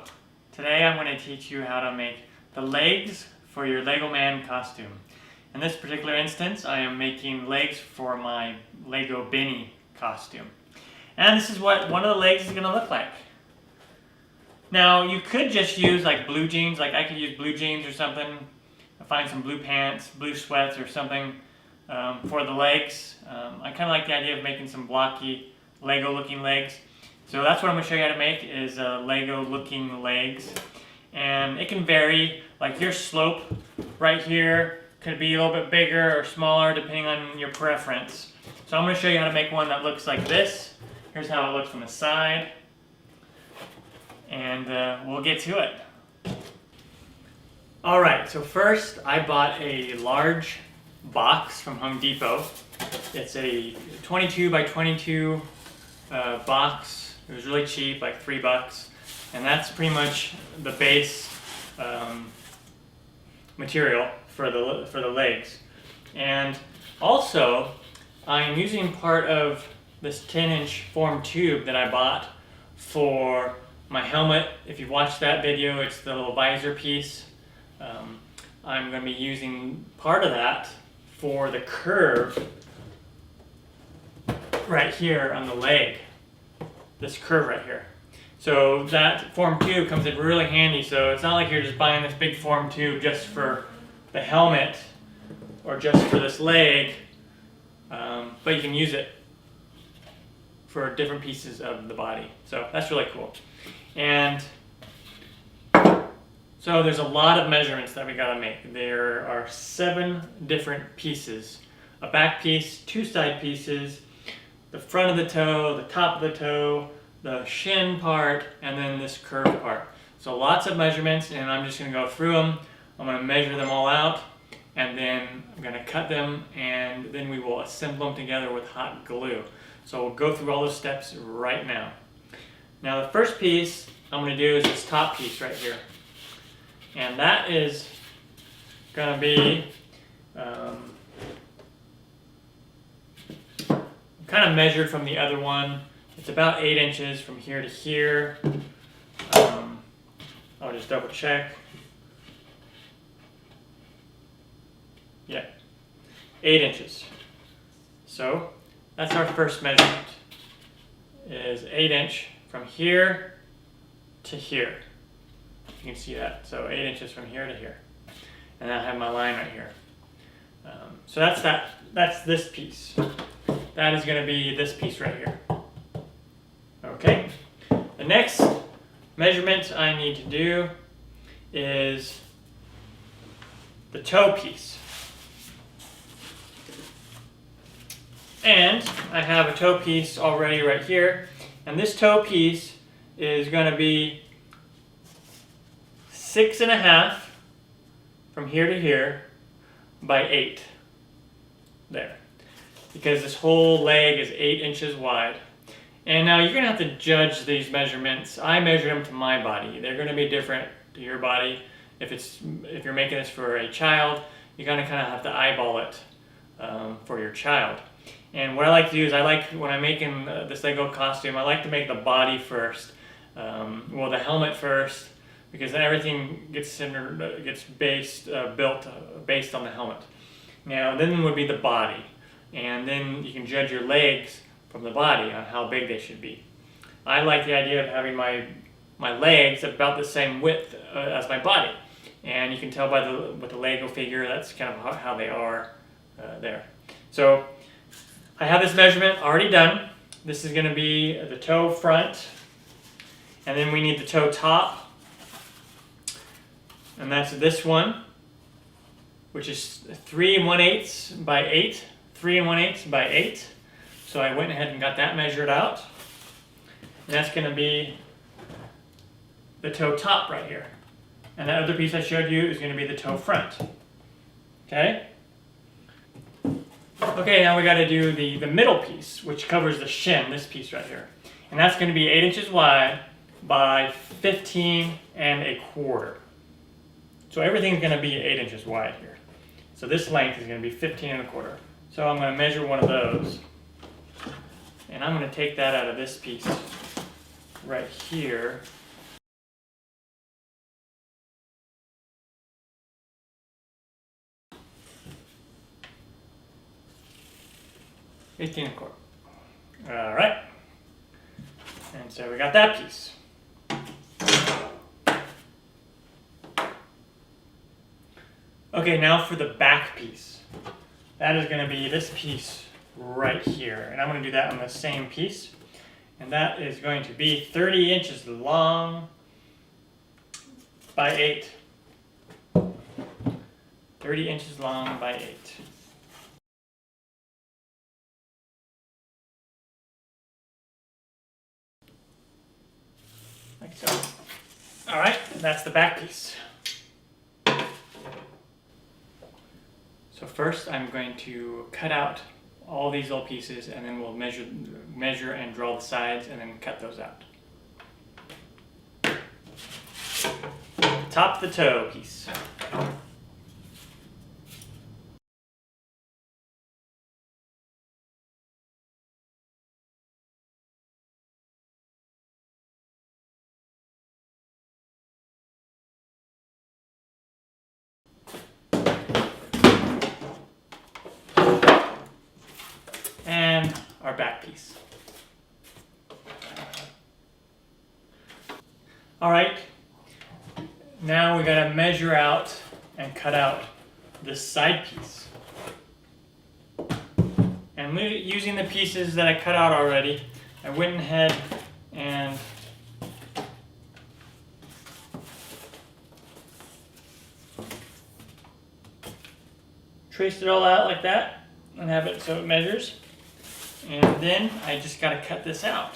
Today I'm going to teach you how to make the legs for your Lego Man costume. In this particular instance, I am making legs for my Lego Benny costume. And this is what one of the legs is going to look like. Now, you could just use like blue jeans, like I could use blue jeans or something, find some blue pants, blue sweats or something for the legs. I kind of like the idea of making some blocky Lego looking legs. So that's what I'm going to show you how to make is Lego looking legs. And it can vary, like your slope right here could be a little bit bigger or smaller depending on your preference. So I'm going to show you how to make one that looks like this. Here's how it looks from the side. And we'll get to it. Alright, so first I bought a large box from Home Depot. It's a 22 by 22 box. It was really cheap, like $3. And that's pretty much the base material for the legs. And also, I'm using part of this 10-inch form tube that I bought for my helmet. If you've watched that video, it's the little visor piece. I'm going to be using part of that for the curve right here on the leg. This curve right here. So that form tube comes in really handy. So it's not like you're just buying this big form tube just for the helmet or just for this leg, but you can use it for different pieces of the body. So that's really cool. And so there's a lot of measurements that we gotta make. There are 7 different pieces. A back piece, 2 side pieces, the front of the toe, the top of the toe, the shin part, and then this curved part. So lots of measurements, and I'm just gonna go through them. I'm gonna measure them all out, and then I'm gonna cut them, and then we will assemble them together with hot glue. So we'll go through all those steps right now. Now the first piece I'm gonna do is this top piece right here. And that is going to be kind of measured from the other one. It's about 8 inches from here to here. I'll just double check. Yeah, 8 inches. So that's our first measurement. Is 8 inch from here to here. You can see that. So 8 inches from here to here. And I have my line right here. So that's that. That's this piece. That is going to be this piece right here. Okay. The next measurement I need to do is the toe piece. And I have a toe piece already right here. And this toe piece is going to be 6.5 from here to here by 8 there, because this whole leg is 8 inches wide. And now you're gonna have to judge these measurements. I measure them to my body. They're gonna be different to your body. If you're making this for a child, you're gonna kind of have to eyeball it for your child. And what I like to do is when I'm making this Lego costume, I like to make the body first. Well, the helmet first, because then everything gets built based on the helmet. Now, then would be the body, and then you can judge your legs from the body on how big they should be. I like the idea of having my legs about the same width as my body, and you can tell with the Lego figure that's kind of how they are there. So I have this measurement already done. This is going to be the toe front, and then we need the toe top. And that's this one, which is 3 1/8 by 8. 3 1/8 by 8. So I went ahead and got that measured out. And that's going to be the toe top right here. And that other piece I showed you is going to be the toe front. Okay? Okay, now we got to do the middle piece, which covers the shin, this piece right here. And that's going to be 8 inches wide by 15.25. So everything's going to be 8 inches wide here. So this length is going to be 15.25. So I'm going to measure one of those. And I'm going to take that out of this piece right here. $18.25. All right. And so we got that piece. Okay, now for the back piece. That is going to be this piece right here. And I'm going to do that on the same piece. And that is going to be 30 inches long by 8. 30 inches long by 8. Like so. All right, that's the back piece. So first I'm going to cut out all these little pieces, and then we'll measure and draw the sides and then cut those out. Top to toe piece. And our back piece. All right, now we gotta measure out and cut out this side piece. And using the pieces that I cut out already, I went ahead and traced it all out like that and have it so it measures. And then I just got to cut this out.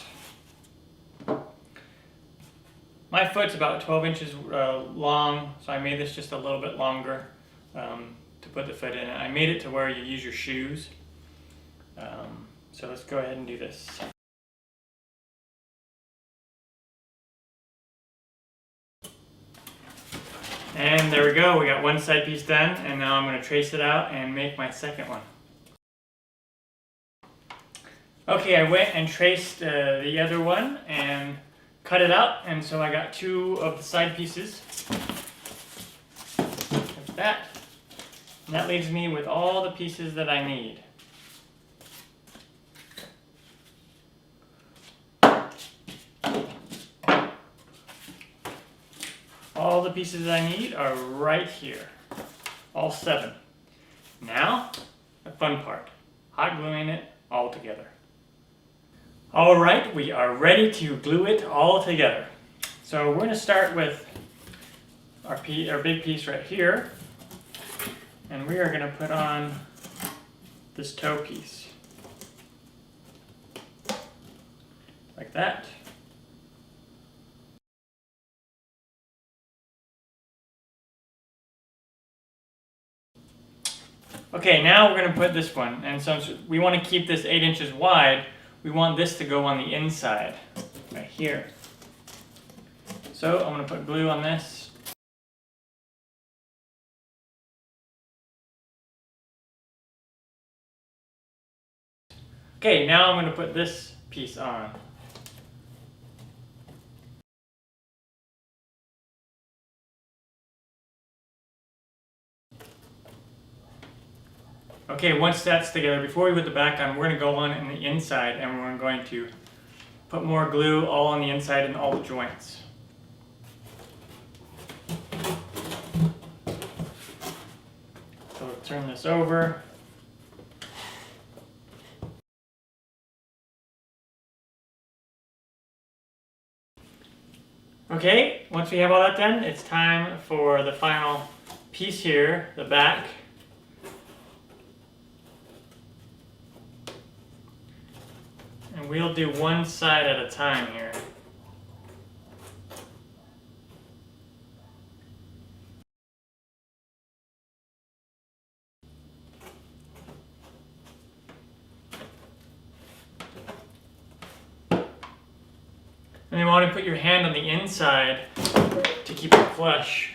My foot's about 12 inches long, so I made this just a little bit longer to put the foot in. I made it to where you use your shoes. So let's go ahead and do this. And there we go, we got one side piece done, and now I'm going to trace it out and make my second one. Okay, I went and traced the other one and cut it out, and so I got two of the side pieces, like that. And that leaves me with all the pieces that I need. All the pieces I need are right here, all 7. Now, the fun part, hot gluing it all together. All right, we are ready to glue it all together. So we're going to start with our big piece right here, and we are going to put on this toe piece, like that. Okay, now we're going to put this one, and since we want to keep this 8 inches wide, we want this to go on the inside, right here. So I'm going to put glue on this. Okay, now I'm going to put this piece on. Okay, once that's together, before we put the back on, we're going to go on the inside, and we're going to put more glue all on the inside and all the joints. So we'll turn this over. Okay, once we have all that done, it's time for the final piece here, the back. And we'll do one side at a time here. And you want to put your hand on the inside to keep it flush.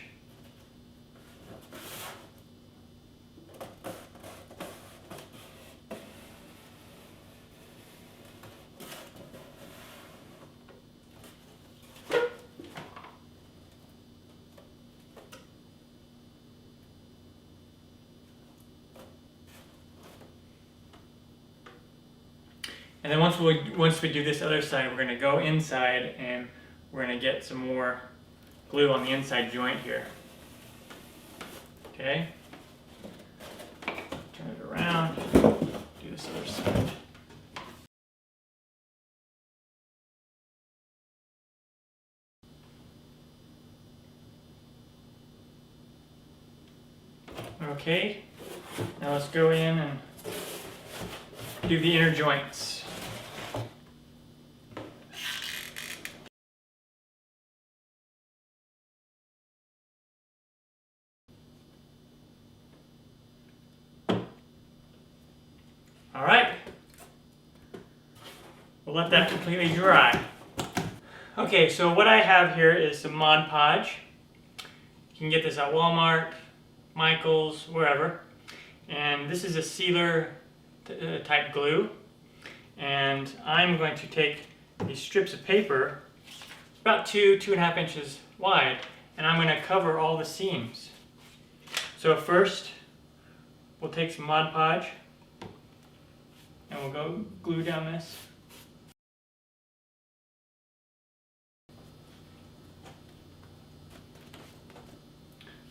And then once we do this other side, we're going to go inside and we're going to get some more glue on the inside joint here. Okay? Turn it around, do this other side. Okay, now let's go in and do the inner joints. All right, we'll let that completely dry. Okay, so what I have here is some Mod Podge. You can get this at Walmart, Michael's, wherever. And this is a sealer type glue. And I'm going to take these strips of paper, about 2.5 inches wide, and I'm going to cover all the seams. So first, we'll take some Mod Podge, and we'll go glue down this.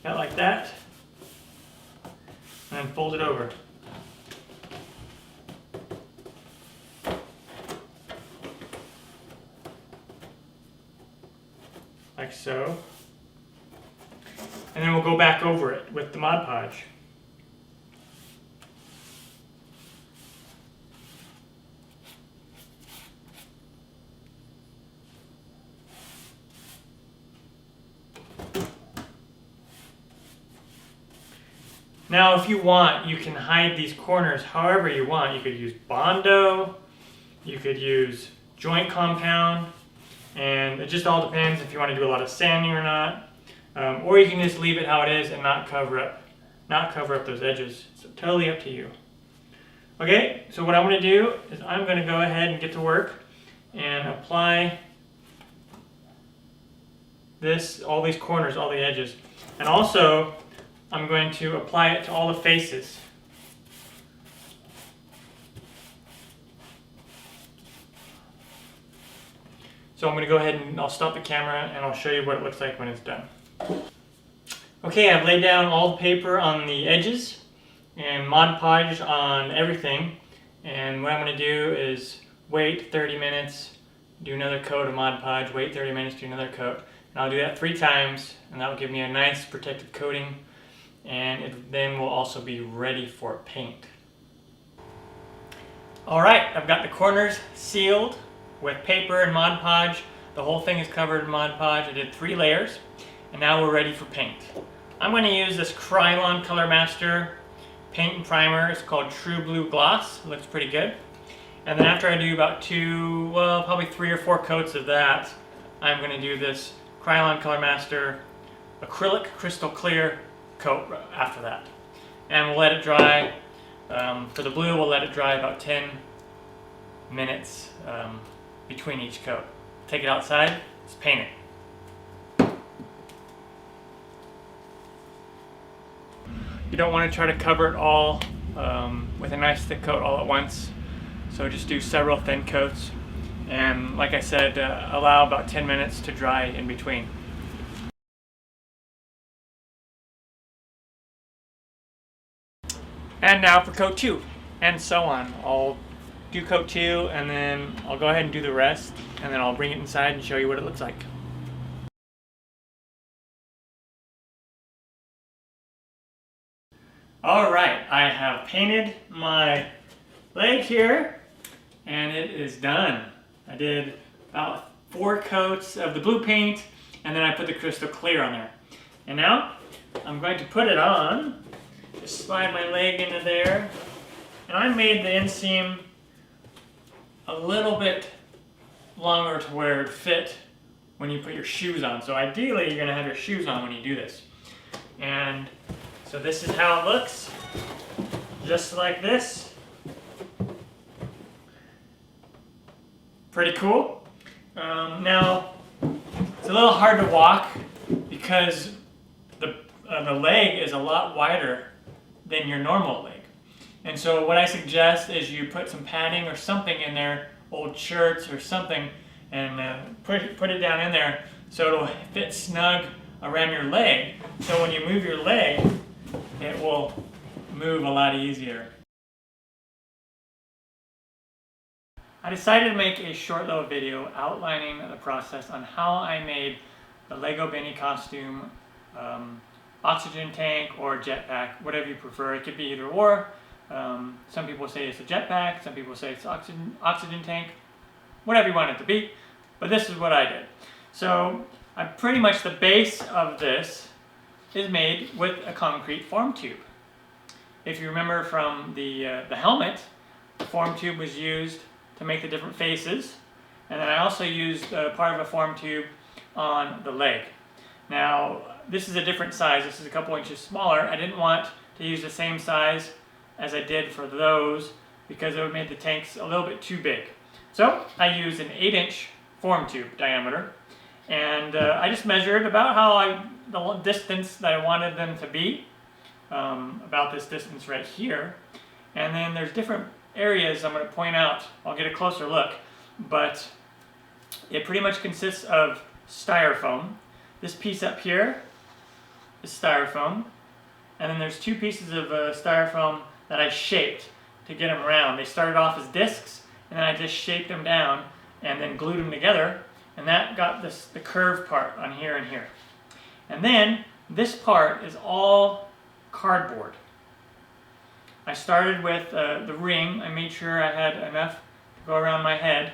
Got like that, and then fold it over. Like so. And then we'll go back over it with the Mod Podge. Now if you want, you can hide these corners however you want. You could use Bondo, you could use joint compound, and it just all depends if you want to do a lot of sanding or not. Or you can just leave it how it is and not cover up those edges. It's totally up to you. Okay, so what I'm going to do is I'm going to go ahead and get to work and apply this, all these corners, all the edges. And also, I'm going to apply it to all the faces. So I'm going to go ahead and I'll stop the camera and I'll show you what it looks like when it's done. Okay, I've laid down all the paper on the edges and Mod Podge on everything. And what I'm going to do is wait 30 minutes, do another coat of Mod Podge, wait 30 minutes, do another coat. And I'll do that 3 times, and that will give me a nice protective coating. And it then will also be ready for paint. Alright, I've got the corners sealed with paper and Mod Podge. The whole thing is covered in Mod Podge. I did 3 layers, and now we're ready for paint. I'm going to use this Krylon Color Master paint and primer. It's called True Blue Gloss. It looks pretty good. And then after I do about probably 3 or 4 coats of that, I'm going to do this Krylon Color Master acrylic crystal clear coat after that. And we'll let it dry. For the blue, we'll let it dry about 10 minutes between each coat. Take it outside, let's paint it. You don't want to try to cover it all with a nice thick coat all at once. So just do several thin coats. And like I said, allow about 10 minutes to dry in between. And now for coat 2, and so on. I'll do coat 2, and then I'll go ahead and do the rest, and then I'll bring it inside and show you what it looks like. Alright, I have painted my leg here, and it is done. I did about 4 coats of the blue paint, and then I put the crystal clear on there. And now, I'm going to put it on. Just slide my leg into there, and I made the inseam a little bit longer to where it fit when you put your shoes on. So ideally you're going to have your shoes on when you do this. And so this is how it looks, just like this. Pretty cool. Now it's a little hard to walk because the leg is a lot wider than your normal leg. And so what I suggest is you put some padding or something in there, old shirts or something, and put it down in there so it'll fit snug around your leg. So when you move your leg, it will move a lot easier. I decided to make a short little video outlining the process on how I made the Lego Benny costume oxygen tank or jetpack, whatever you prefer. It could be either or. Some people say it's a jetpack, some people say it's oxygen tank, whatever you want it to be. But this is what I did. So pretty much the base of this is made with a concrete form tube. If you remember from the helmet, the form tube was used to make the different faces, and then I also used part of a form tube on the leg. Now this is a different size, this is a couple inches smaller. I didn't want to use the same size as I did for those because it would make the tanks a little bit too big. So I used an 8-inch form tube diameter, and I just measured about the distance that I wanted them to be, about this distance right here. And then there's different areas I'm going to point out. I'll get a closer look, but it pretty much consists of styrofoam. This piece up here is styrofoam, and then there's 2 pieces of styrofoam that I shaped to get them round. They started off as discs, and then I just shaped them down and then glued them together, and that got the curved part on here and here. And then this part is all cardboard. I started with the ring. I made sure I had enough to go around my head,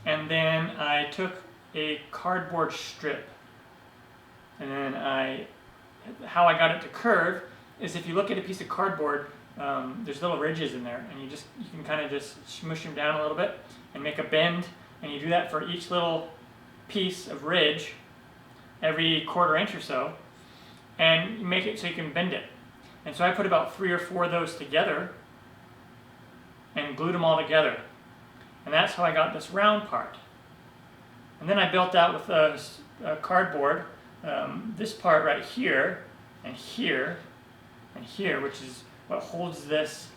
and then I took a cardboard strip, and then how I got it to curve is if you look at a piece of cardboard, there's little ridges in there, and you can kind of just smush them down a little bit and make a bend, and you do that for each little piece of ridge every 1/4 inch or so, and you make it so you can bend it. And so I put about 3 or 4 of those together and glued them all together, and that's how I got this round part. And then I built out with a cardboard this part right here and here and here, which is what holds this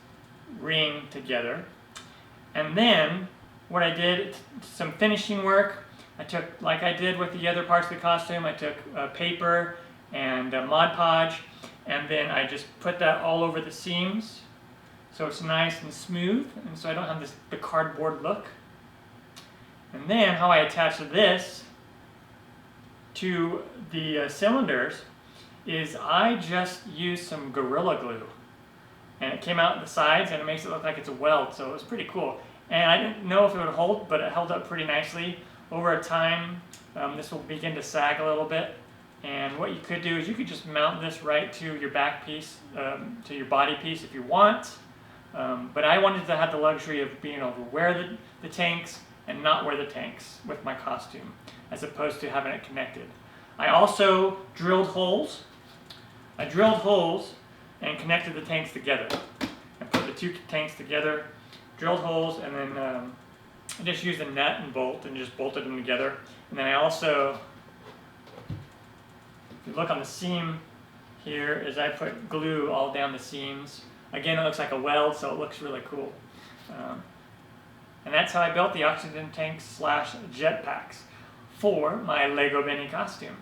ring together. And then what I did, some finishing work. I took, like I did with the other parts of the costume, I took paper and Mod Podge, and then I just put that all over the seams so it's nice and smooth, and so I don't have the cardboard look. And then how I attach this to the cylinders is I just used some Gorilla Glue, and it came out the sides and it makes it look like it's a weld, so it was pretty cool. And I didn't know if it would hold, but it held up pretty nicely. Over time, this will begin to sag a little bit, and what you could do is you could just mount this right to your back piece, to your body piece if you want, but I wanted to have the luxury of being able to wear the tanks and not wear the tanks with my costume, as opposed to having it connected. I also drilled holes. I drilled holes and connected the tanks together. I put the 2 tanks together, drilled holes, and then I just used a nut and bolt and just bolted them together. And then I also, if you look on the seam here, is I put glue all down the seams. Again, it looks like a weld, so it looks really cool. And that's how I built the oxygen tanks / jetpacks for my Lego Benny costume.